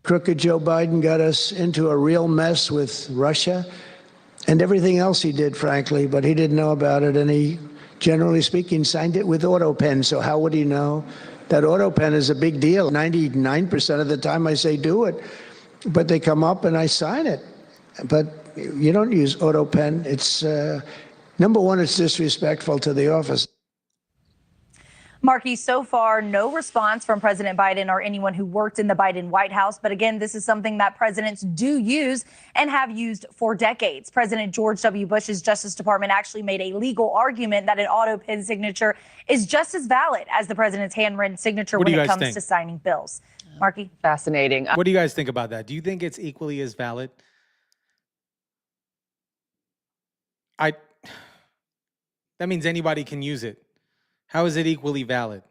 Crooked Joe Biden got us into a real mess with Russia and everything else he did, frankly, but he didn't know about it. And he, generally speaking, signed it with Autopen. So how would he know? That Autopen is a big deal. 99% of the time I say do it, but they come up and I sign it. But you don't use Autopen. Number one, it's disrespectful to the office. Markey, so far, no response from President Biden or anyone who worked in the Biden White House. But again, this is something that presidents do use and have used for decades. President George W. Bush's Justice Department actually made a legal argument that an Autopen signature is just as valid as the president's handwritten signature when it comes to signing bills. Markey? Fascinating. What do you guys think about that? Do you think it's equally as valid? That means anybody can use it. How is it equally valid?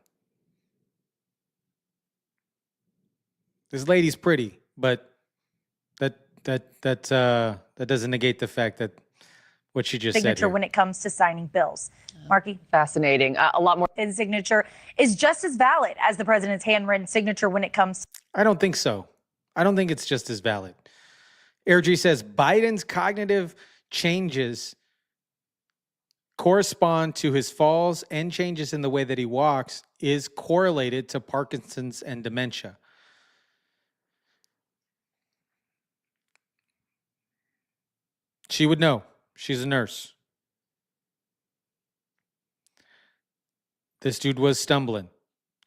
This lady's pretty, but that doesn't negate the fact that what she just said Signature here. when it comes to signing bills. Markey? Fascinating. A lot more. His signature is just as valid as the president's handwritten signature when it comes. I don't think so. I don't think it's just as valid. Airdrie says Biden's cognitive changes correspond to his falls and changes in the way that he walks is correlated to Parkinson's and dementia. She would know. She's a nurse. This dude was stumbling.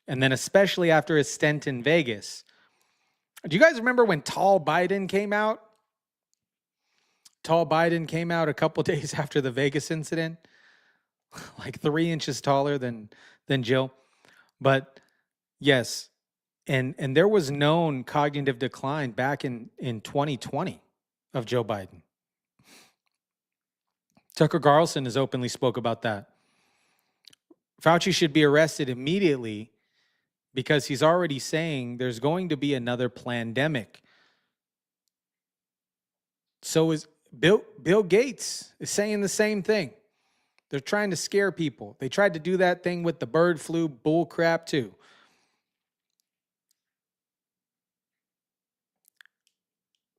And then especially after his stint in Vegas. Do you guys remember when Tall Biden came out? Tall Biden came out a couple days after the Vegas incident. Like 3 inches taller than Jill. But yes, and there was known cognitive decline back in 2020 of Joe Biden. Tucker Carlson has openly spoke about that. Fauci should be arrested immediately because he's already saying there's going to be another pandemic. So is Bill Gates is saying the same thing. They're trying to scare people. They tried to do that thing with the bird flu bull crap too.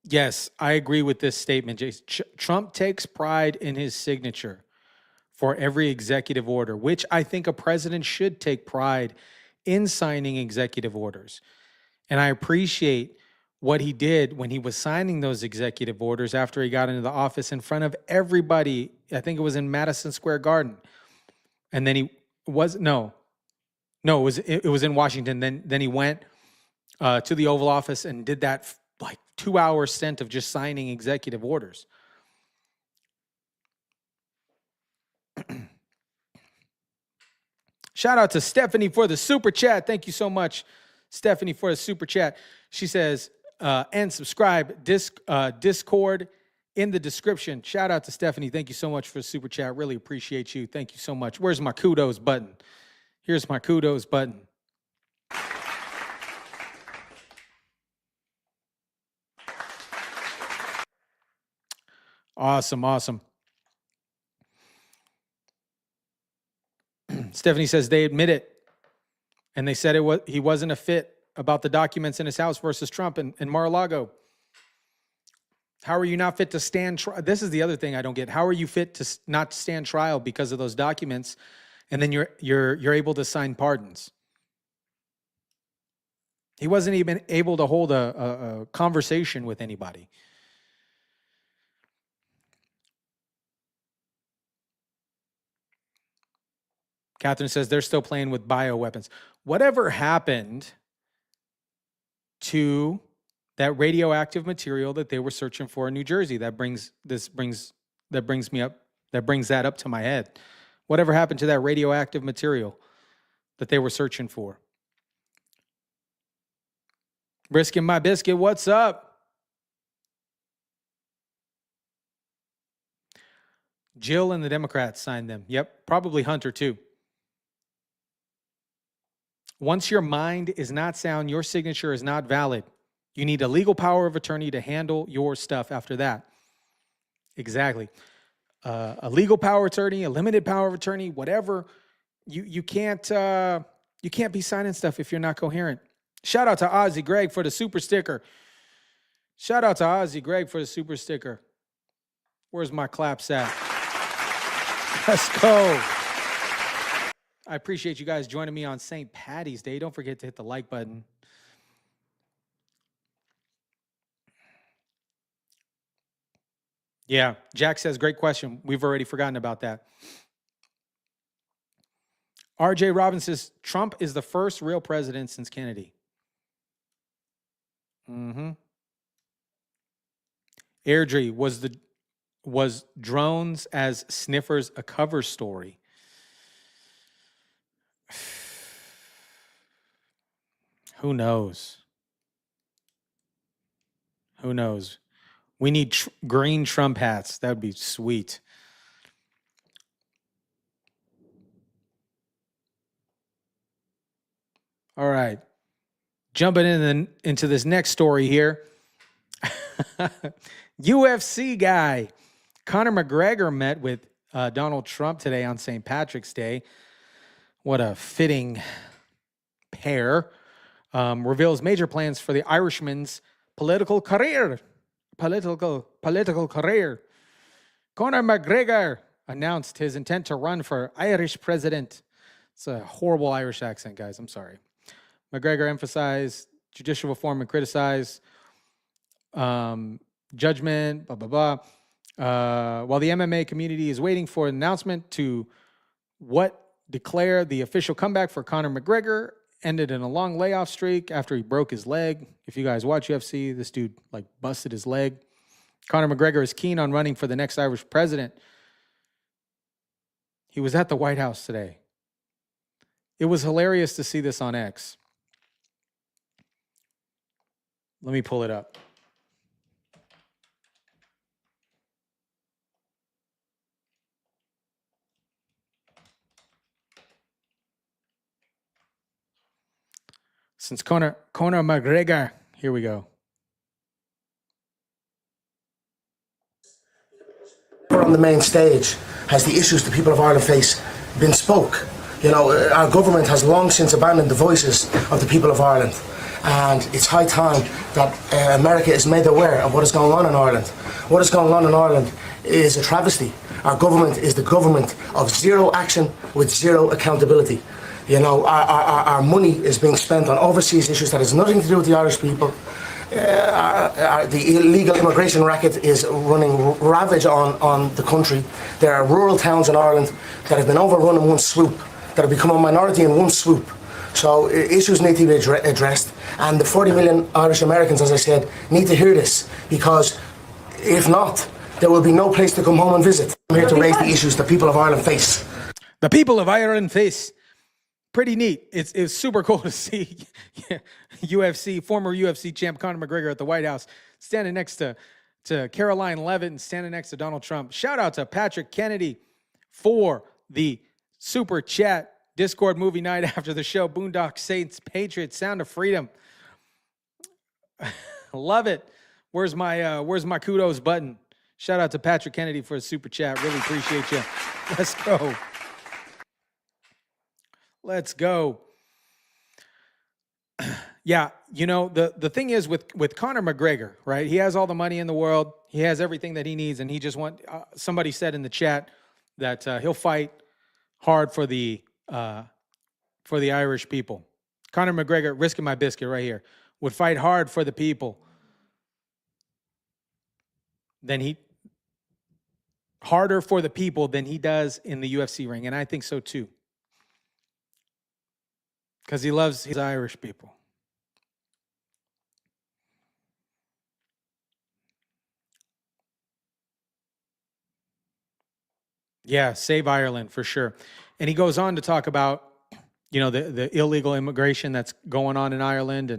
Yes, I agree with this statement, Jason. Trump takes pride in his signature for every executive order, which I think a president should take pride in signing executive orders. And I appreciate what he did when he was signing those executive orders after he got into the office in front of everybody. I think it was in Madison Square Garden. And then it was in Washington. Then he went to the Oval Office and did that like 2-hour stint of just signing executive orders. Shout out to Stephanie for the super chat. Thank you so much, Stephanie, for the super chat. She says, and subscribe, Discord in the description. Shout out to Stephanie. Thank you so much for the super chat. Really appreciate you. Thank you so much. Where's my kudos button? Here's my kudos button. Awesome. Stephanie says they admit it. And they said he wasn't a fit about the documents in his house versus Trump in Mar-a-Lago. How are you not fit to stand trial? This is the other thing I don't get. How are you fit to not stand trial because of those documents, and then you're able to sign pardons? He wasn't even able to hold a conversation with anybody. Catherine says they're still playing with bioweapons. Whatever happened to that radioactive material that they were searching for in New Jersey? That brings that up to my head. Whatever happened to that radioactive material that they were searching for? Brisket my biscuit, what's up? Jill and the Democrats signed them. Yep, probably Hunter too. Once your mind is not sound, your signature is not valid. You need a legal power of attorney to handle your stuff after that. Exactly. A legal power of attorney, a limited power of attorney, whatever. You can't be signing stuff if you're not coherent. Shout out to Ozzy Greg for the super sticker. Where's my claps at? Let's go. I appreciate you guys joining me on St. Patty's Day. Don't forget to hit the like button. Yeah, Jack says, great question. We've already forgotten about that. RJ Robinson says, Trump is the first real president since Kennedy. Mm-hmm. Airdrie, was drones as sniffers a cover story? Who knows? Who knows? We need green Trump hats. That would be sweet. All right. Jumping into this next story here. UFC guy Conor McGregor met with Donald Trump today on St. Patrick's Day. What a fitting pair. Reveals major plans for the Irishman's political career. Political career. Conor McGregor announced his intent to run for Irish president. It's a horrible Irish accent, guys. I'm sorry. McGregor emphasized judicial reform and criticized judgment, blah, blah, blah. While the MMA community is waiting for an announcement to declare the official comeback for Conor McGregor, ended in a long layoff streak after he broke his leg. If you guys watch UFC, this dude busted his leg. Conor McGregor is keen on running for the next Irish president. He was at the White House today. It was hilarious to see this on X. Let me pull it up. Since Conor McGregor, here we go. On the main stage, has the issues the people of Ireland face been spoke? You know, our government has long since abandoned the voices of the people of Ireland, and it's high time that America is made aware of what is going on in Ireland. What is going on in Ireland is a travesty. Our government is the government of zero action with zero accountability. You know, our money is being spent on overseas issues that has nothing to do with the Irish people. The illegal immigration racket is running ravage on the country. There are rural towns in Ireland that have been overrun in one swoop, that have become a minority in one swoop. So issues need to be addressed, and the 40 million Irish Americans, as I said, need to hear this, because if not, there will be no place to come home and visit. I'm here to raise the issues the people of Ireland face. The people of Ireland face. Pretty neat. It's super cool to see former UFC champ Conor McGregor at the White House, standing next to Karoline Leavitt and standing next to Donald Trump. Shout out to Patrick Kennedy for the super chat. Discord movie night after the show. Boondock Saints, Patriots, Sound of Freedom. Love it. Where's my kudos button? Shout out to Patrick Kennedy for a super chat. Really appreciate you. Let's go. Let's go. Yeah, you know, the thing is with Conor McGregor, right? He has all the money in the world. He has everything that he needs, and he just somebody said in the chat that he'll fight hard for the Irish people. Conor McGregor, risking my biscuit right here, would fight hard for the people. Harder for the people than he does in the UFC ring, and I think so too. Because he loves his Irish people. Yeah, save Ireland for sure. And he goes on to talk about, you know, the illegal immigration that's going on in Ireland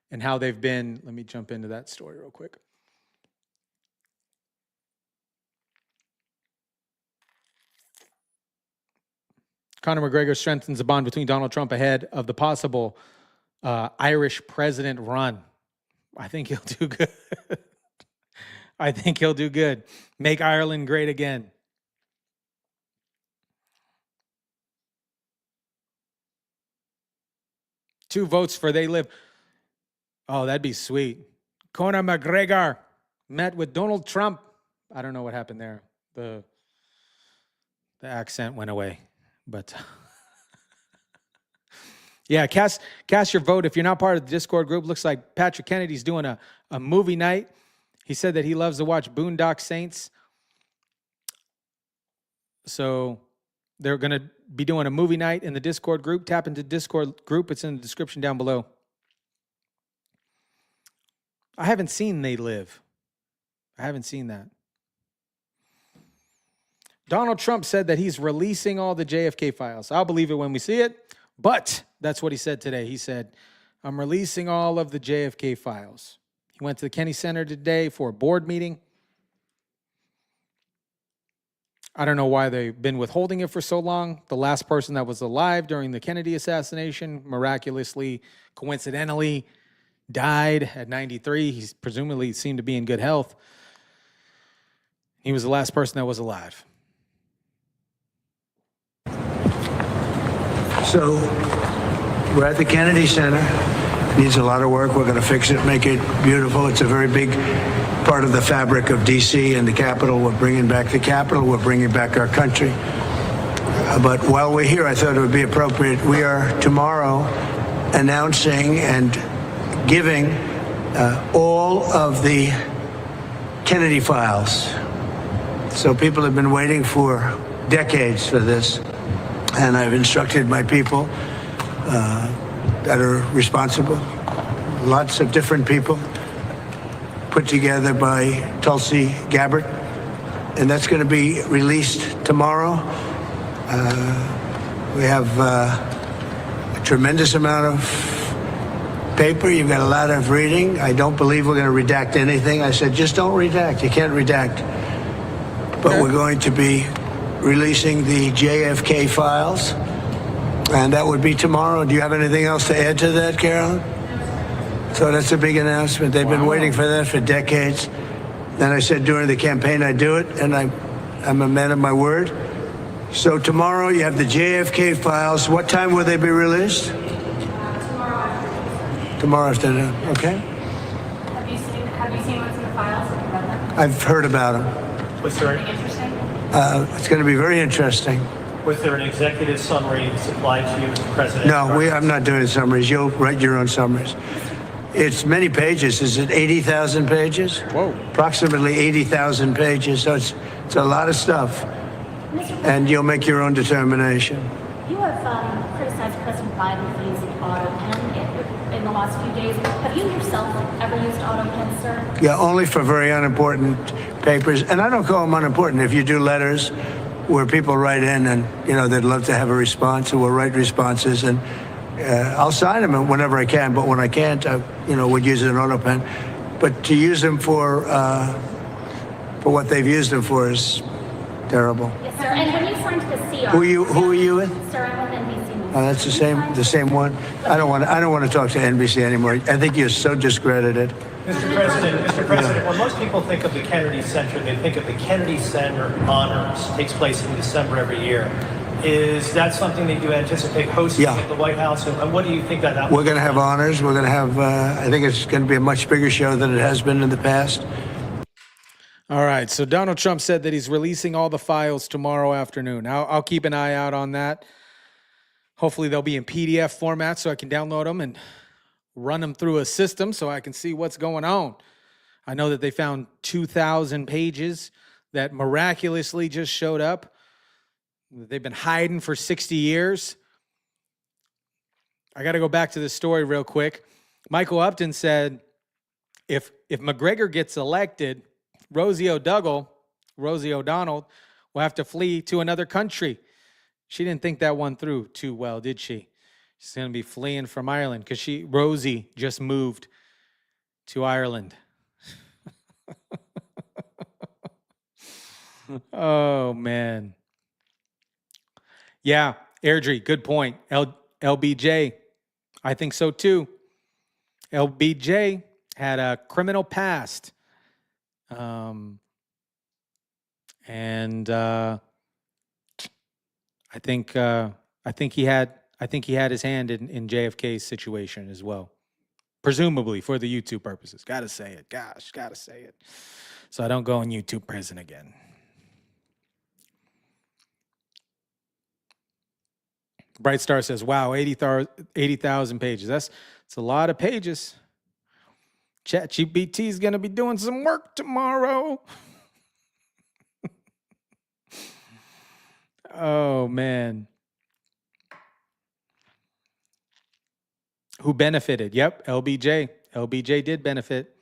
and how they've been. Let me jump into that story real quick. Conor McGregor strengthens the bond between Donald Trump ahead of the possible Irish president run. I think he'll do good. I think he'll do good. Make Ireland great again. Two votes for They Live. Oh, that'd be sweet. Conor McGregor met with Donald Trump. I don't know what happened there. The accent went away. But yeah, cast your vote. If you're not part of the Discord group, looks like Patrick Kennedy's doing a movie night. He said that he loves to watch Boondock Saints So they're going to be doing a movie night in the Discord group. Tap into Discord group. It's in the description down below. I haven't seen They Live. I haven't seen that. Donald Trump said that he's releasing all the JFK files. I'll believe it when we see it. But that's what he said today. He said, I'm releasing all of the JFK files. He went to the Kennedy Center today for a board meeting. I don't know why they've been withholding it for so long. The last person that was alive during the Kennedy assassination miraculously, coincidentally, died at 93. He's presumably seemed to be in good health. He was the last person that was alive. So we're at the Kennedy Center. Needs a lot of work. We're going to fix it, make it beautiful. It's a very big part of the fabric of D.C. and the Capitol. We're bringing back the Capitol. We're bringing back our country. But while we're here, I thought it would be appropriate. We are tomorrow announcing and giving all of the Kennedy files. So people have been waiting for decades for this. And I've instructed my people that are responsible, lots of different people, put together by Tulsi Gabbard. And that's going to be released tomorrow. We have a tremendous amount of paper. You've got a lot of reading. I don't believe we're going to redact anything. I said, just don't redact. You can't redact. But we're going to be releasing the JFK files, and that would be tomorrow. Do you have anything else to add to that, Caroline? So that's a big announcement. They've been waiting for that for decades. Then I said during the campaign I'd do it, and I'm a man of my word. So tomorrow you have the JFK files. What time will they be released? Tomorrow afternoon, okay? Have you seen what's in the files? Have you read them? I've heard about them. Was there, It's going to be very interesting. was there an executive summary supplied to you, Mr. President? No, I'm not doing summaries. You'll write your own summaries. It's many pages. Is it 80,000 pages? Whoa. Approximately 80,000 pages. So it's a lot of stuff. And you'll make your own determination. You have criticized President Biden for using Autopen in the last few days. Have you yourself ever used Autopen, sir? Yeah, only for very unimportant papers. And I don't call them unimportant. If you do letters where people write in and, they'd love to have a response, and we'll write responses, and I'll sign them whenever I can. But when I can't, I, would use an Autopen. But to use them for what they've used them for is terrible. Yes, sir. And when you signed the CR... Who are you with? Sir, I'm with NBC News. Oh, that's the same one. I don't want to talk to NBC anymore. I think you're so discredited. Mr. President, when most people think of the Kennedy Center, they think of the Kennedy Center Honors. It takes place in December every year. Is that something that you anticipate hosting at the White House? And what do you think that We're going to have honors. We're going to have, I think it's going to be a much bigger show than it has been in the past. All right, so Donald Trump said that he's releasing all the files tomorrow afternoon. I'll keep an eye out on that. Hopefully they'll be in PDF format so I can download them and run them through a system so I can see what's going on. I know that they found 2,000 pages that miraculously just showed up. They've been hiding for 60 years. I got to go back to the story real quick. Michael Upton said, if McGregor gets elected, Rosie O'Donnell will have to flee to another country. She didn't think that one through too well, did she? She's going to be fleeing from Ireland because Rosie just moved to Ireland. Oh, man. Yeah, Airdrie, good point. LBJ, I think so too. LBJ had a criminal past. And I think he had his hand in JFK's situation as well, presumably for the YouTube purposes. Gotta say it, gotta say it, so I don't go in YouTube prison again. Bright Star says, "Wow, 80,000 pages. That's a lot of pages." ChatGPT is gonna be doing some work tomorrow. Oh, man. Who benefited? Yep, LBJ. LBJ did benefit.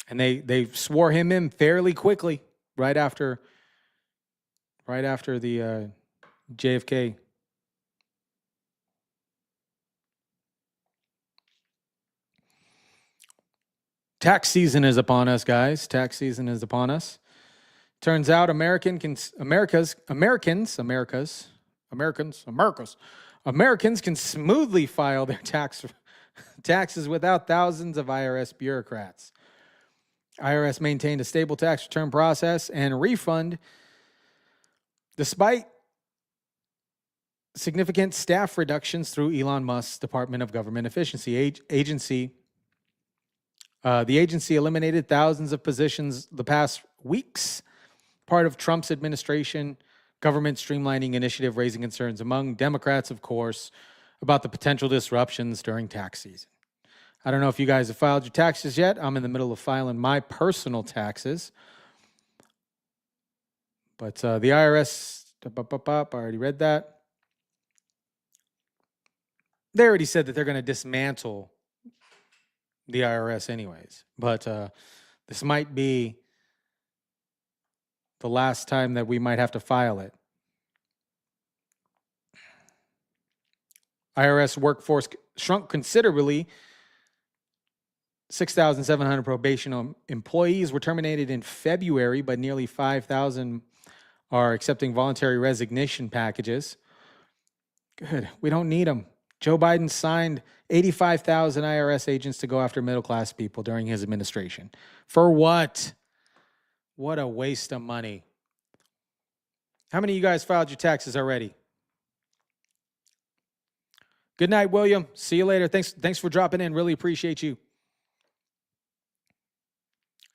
And they swore him in fairly quickly right after the JFK. Tax season is upon us, guys. Tax season is upon us. Turns out Americans can smoothly file their taxes without thousands of IRS bureaucrats. IRS maintained a stable tax return process and refund despite significant staff reductions through Elon Musk's Department of Government Efficiency agency. The agency eliminated thousands of positions the past weeks, part of Trump's administration government streamlining initiative, raising concerns among Democrats, of course, about the potential disruptions during tax season. I don't know if you guys have filed your taxes yet. I'm in the middle of filing my personal taxes. But the IRS, I already read that. They already said that they're going to dismantle the IRS anyways. But this might be the last time that we might have to file it. IRS workforce shrunk considerably. 6,700 probation employees were terminated in February, but nearly 5,000 are accepting voluntary resignation packages. Good. We don't need them. Joe Biden signed 85,000 IRS agents to go after middle-class people during his administration. For what? What a waste of money. How many of you guys filed your taxes already? Good night, William. See you later. Thanks for dropping in. Really appreciate you.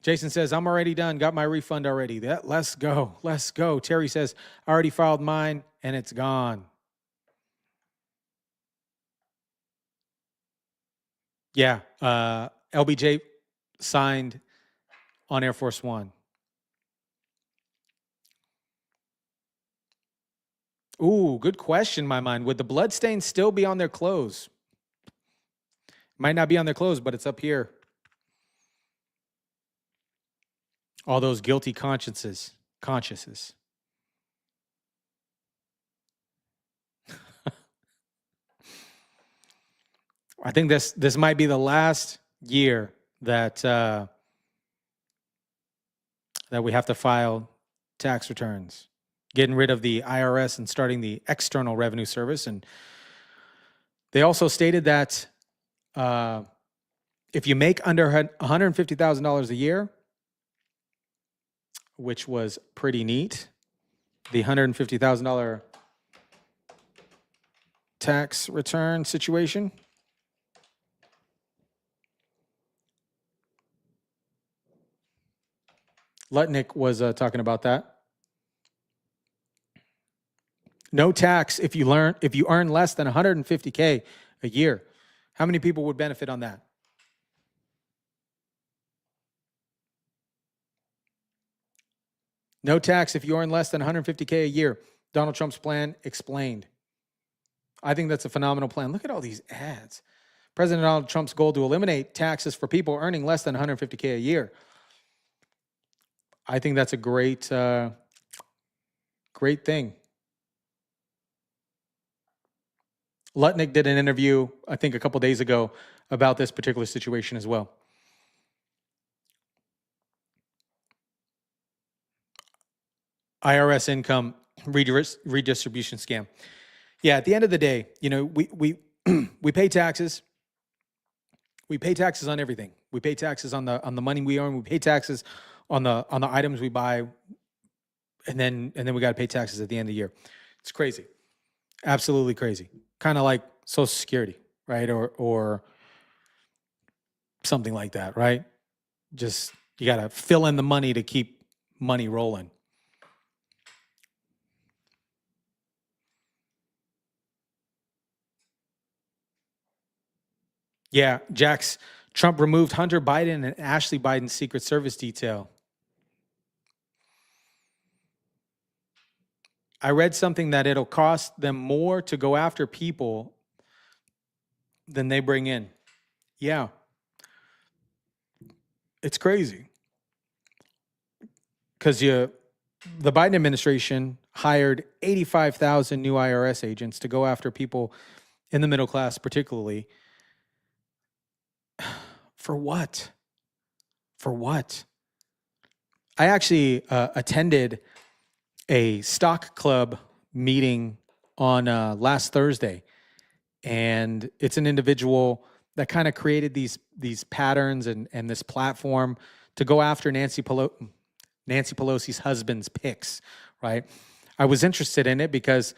Jason says, I'm already done. Got my refund already. Let's go. Let's go. Terry says, I already filed mine and it's gone. Yeah. LBJ signed on Air Force One. Ooh, good question, my mind. Would the bloodstains still be on their clothes? Might not be on their clothes, but it's up here. All those guilty consciences. I think this might be the last year that that we have to file tax returns. Getting rid of the IRS and starting the External Revenue Service. And they also stated that if you make under $150,000 a year, which was pretty neat, the $150,000 tax return situation. Lutnick was talking about that. No tax if you earn less than $150K a year. How many people would benefit on that? No tax if you earn less than $150K a year. Donald Trump's plan explained. I think that's a phenomenal plan. Look at all these ads. President Donald Trump's goal to eliminate taxes for people earning less than $150K a year. I think that's a great thing. Lutnick did an interview, I think, a couple days ago about this particular situation as well. IRS income redistribution scam. Yeah, at the end of the day, you know, we pay taxes. We pay taxes on everything. We pay taxes on the money we earn. We pay taxes on the items we buy, and then we got to pay taxes at the end of the year. It's crazy, absolutely crazy. Kind of like Social Security, right, or something like that, right? Just you got to fill in the money to keep money rolling. Yeah, Jax, Trump removed Hunter Biden and Ashley Biden's Secret Service detail. I read something that it'll cost them more to go after people than they bring in. Yeah. It's crazy. Because the Biden administration hired 85,000 new IRS agents to go after people in the middle class, particularly. For what? For what? I actually attended a stock club meeting on last Thursday, and it's an individual that kind of created these patterns and this platform to go after Nancy Pelosi's husband's picks, right? I was interested in it because,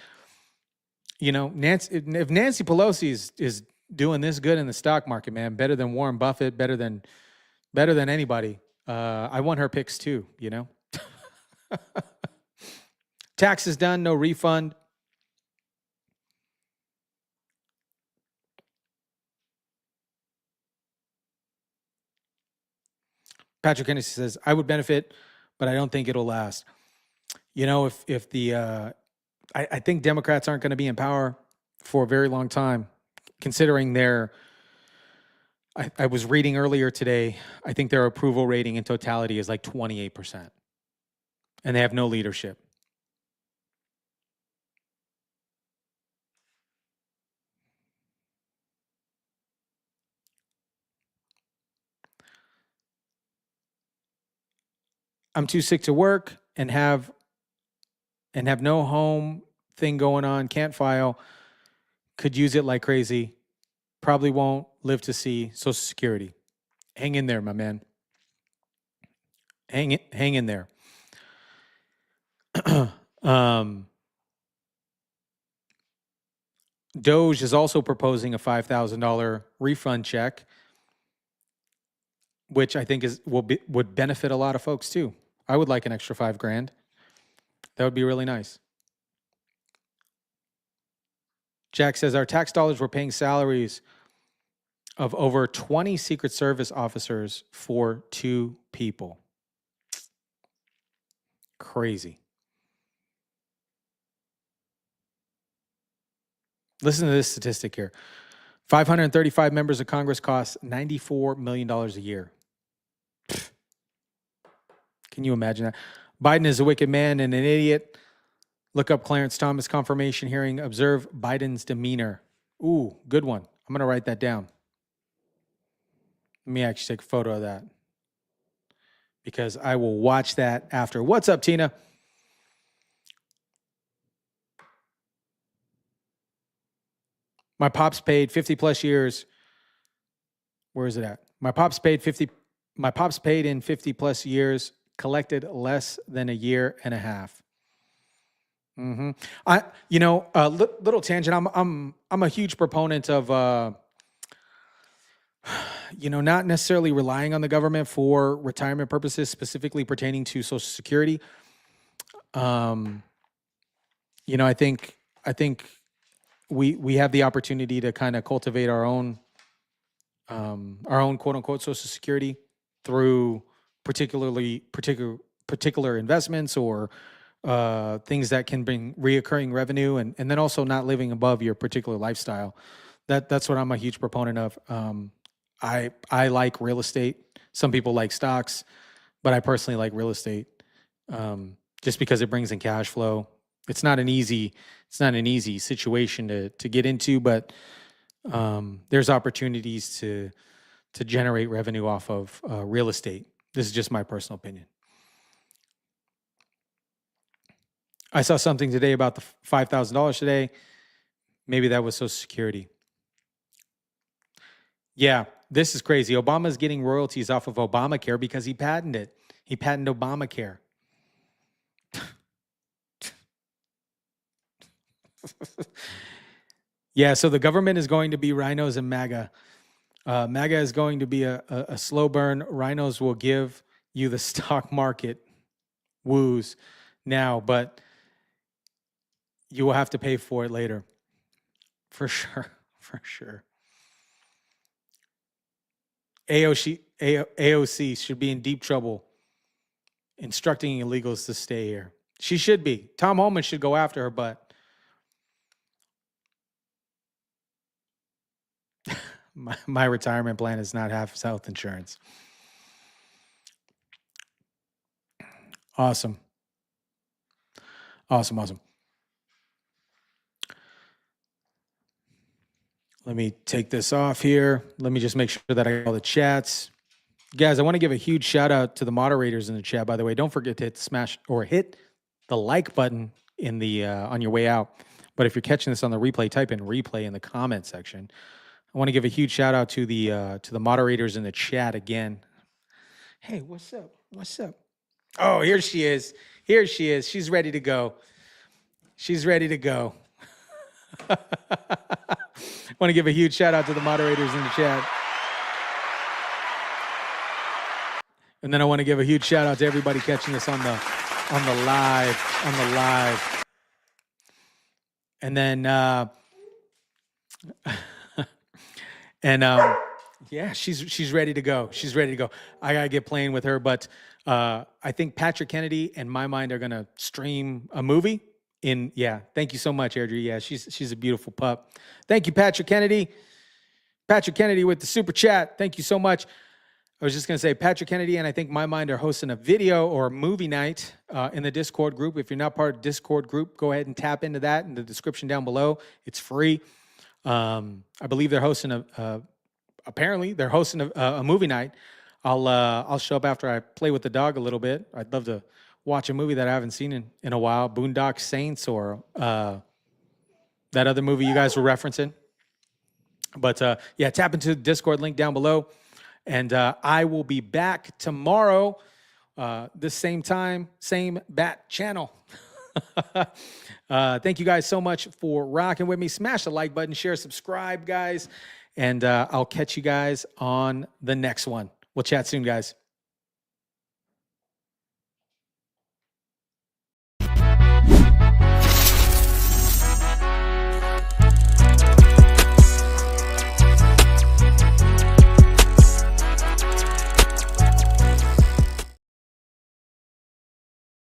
if Nancy Pelosi is doing this good in the stock market, man, better than Warren Buffett, better than anybody. I want her picks too, Taxes done, no refund. Patrick Kennedy says, I would benefit, but I don't think it'll last. If the I think Democrats aren't going to be in power for a very long time, considering I was reading earlier today, I think their approval rating in totality is like 28%. And they have no leadership. I'm too sick to work and have no home thing going on, can't file, could use it like crazy, probably won't live to see Social Security. Hang in there, my man. Hang in there. Doge is also proposing a $5,000 refund check, which I think would benefit a lot of folks too. I would like an extra $5,000. That would be really nice. Jack says our tax dollars were paying salaries of over 20 Secret Service officers for 2 people. Crazy. Listen to this statistic here. 535 members of Congress cost $94 million a year. Can you imagine that? Biden is a wicked man and an idiot. Look up Clarence Thomas confirmation hearing. Observe Biden's demeanor. Ooh, good one. I'm going to write that down. Let me actually take a photo of that because I will watch that after. What's up, Tina? My pops paid 50 plus years. Where is it at? My pops paid in 50 plus years, collected less than a year and a half. Little tangent. I'm a huge proponent of, not necessarily relying on the government for retirement purposes, specifically pertaining to Social Security. I think we have the opportunity to kind of cultivate our own quote unquote Social Security through particular investments or things that can bring reoccurring revenue and then also not living above your particular lifestyle. That's what I'm a huge proponent of. I like real estate. Some people like stocks, but I personally like real estate just because it brings in cash flow. It's not an easy situation to get into, but there's opportunities to generate revenue off of real estate. This is just my personal opinion. I saw something today about the $5,000 today. Maybe that was Social Security. Yeah, this is crazy. Obama's getting royalties off of Obamacare because he patented it. He patented Obamacare. Yeah, so the government is going to be rhinos and MAGA. MAGA is going to be a slow burn. Rhinos will give you the stock market woos now, but you will have to pay for it later. For sure. AOC should be in deep trouble instructing illegals to stay here. She should be. Tom Homan should go after her, but my retirement plan is not half health insurance. Awesome. Awesome. Let me take this off here. Let me just make sure that I get all the chats. Guys, I want to give a huge shout out to the moderators in the chat, by the way. Don't forget to hit the like button in the on your way out. But if you're catching this on the replay, type in replay in the comment section. I want to give a huge shout out to the moderators in the chat again. Hey, what's up? What's up? Oh, here she is. Here she is. She's ready to go. She's ready to go. I want to give a huge shout out to the moderators in the chat. And then I want to give a huge shout out to everybody catching this on the live. And then yeah, she's ready to go. She's ready to go. I gotta get playing with her, but I think Patrick Kennedy and my mind are gonna stream a movie. Thank you so much, Airdrie. Yeah, she's a beautiful pup. Thank you, Patrick Kennedy. Patrick Kennedy with the super chat. Thank you so much. I was just going to say, Patrick Kennedy and I think My Mind are hosting a video or a movie night in the Discord group. If you're not part of the Discord group, go ahead and tap into that in the description down below. It's free. I believe they're hosting apparently they're hosting a movie night. I'll show up after I play with the dog a little bit. I'd love to watch a movie that I haven't seen in a while, Boondock Saints or that other movie you guys were referencing. But yeah, tap into the Discord link down below. And I will be back tomorrow, this same time, same bat channel. Thank you guys so much for rocking with me. Smash the like button, share, subscribe, guys. And I'll catch you guys on the next one. We'll chat soon, guys.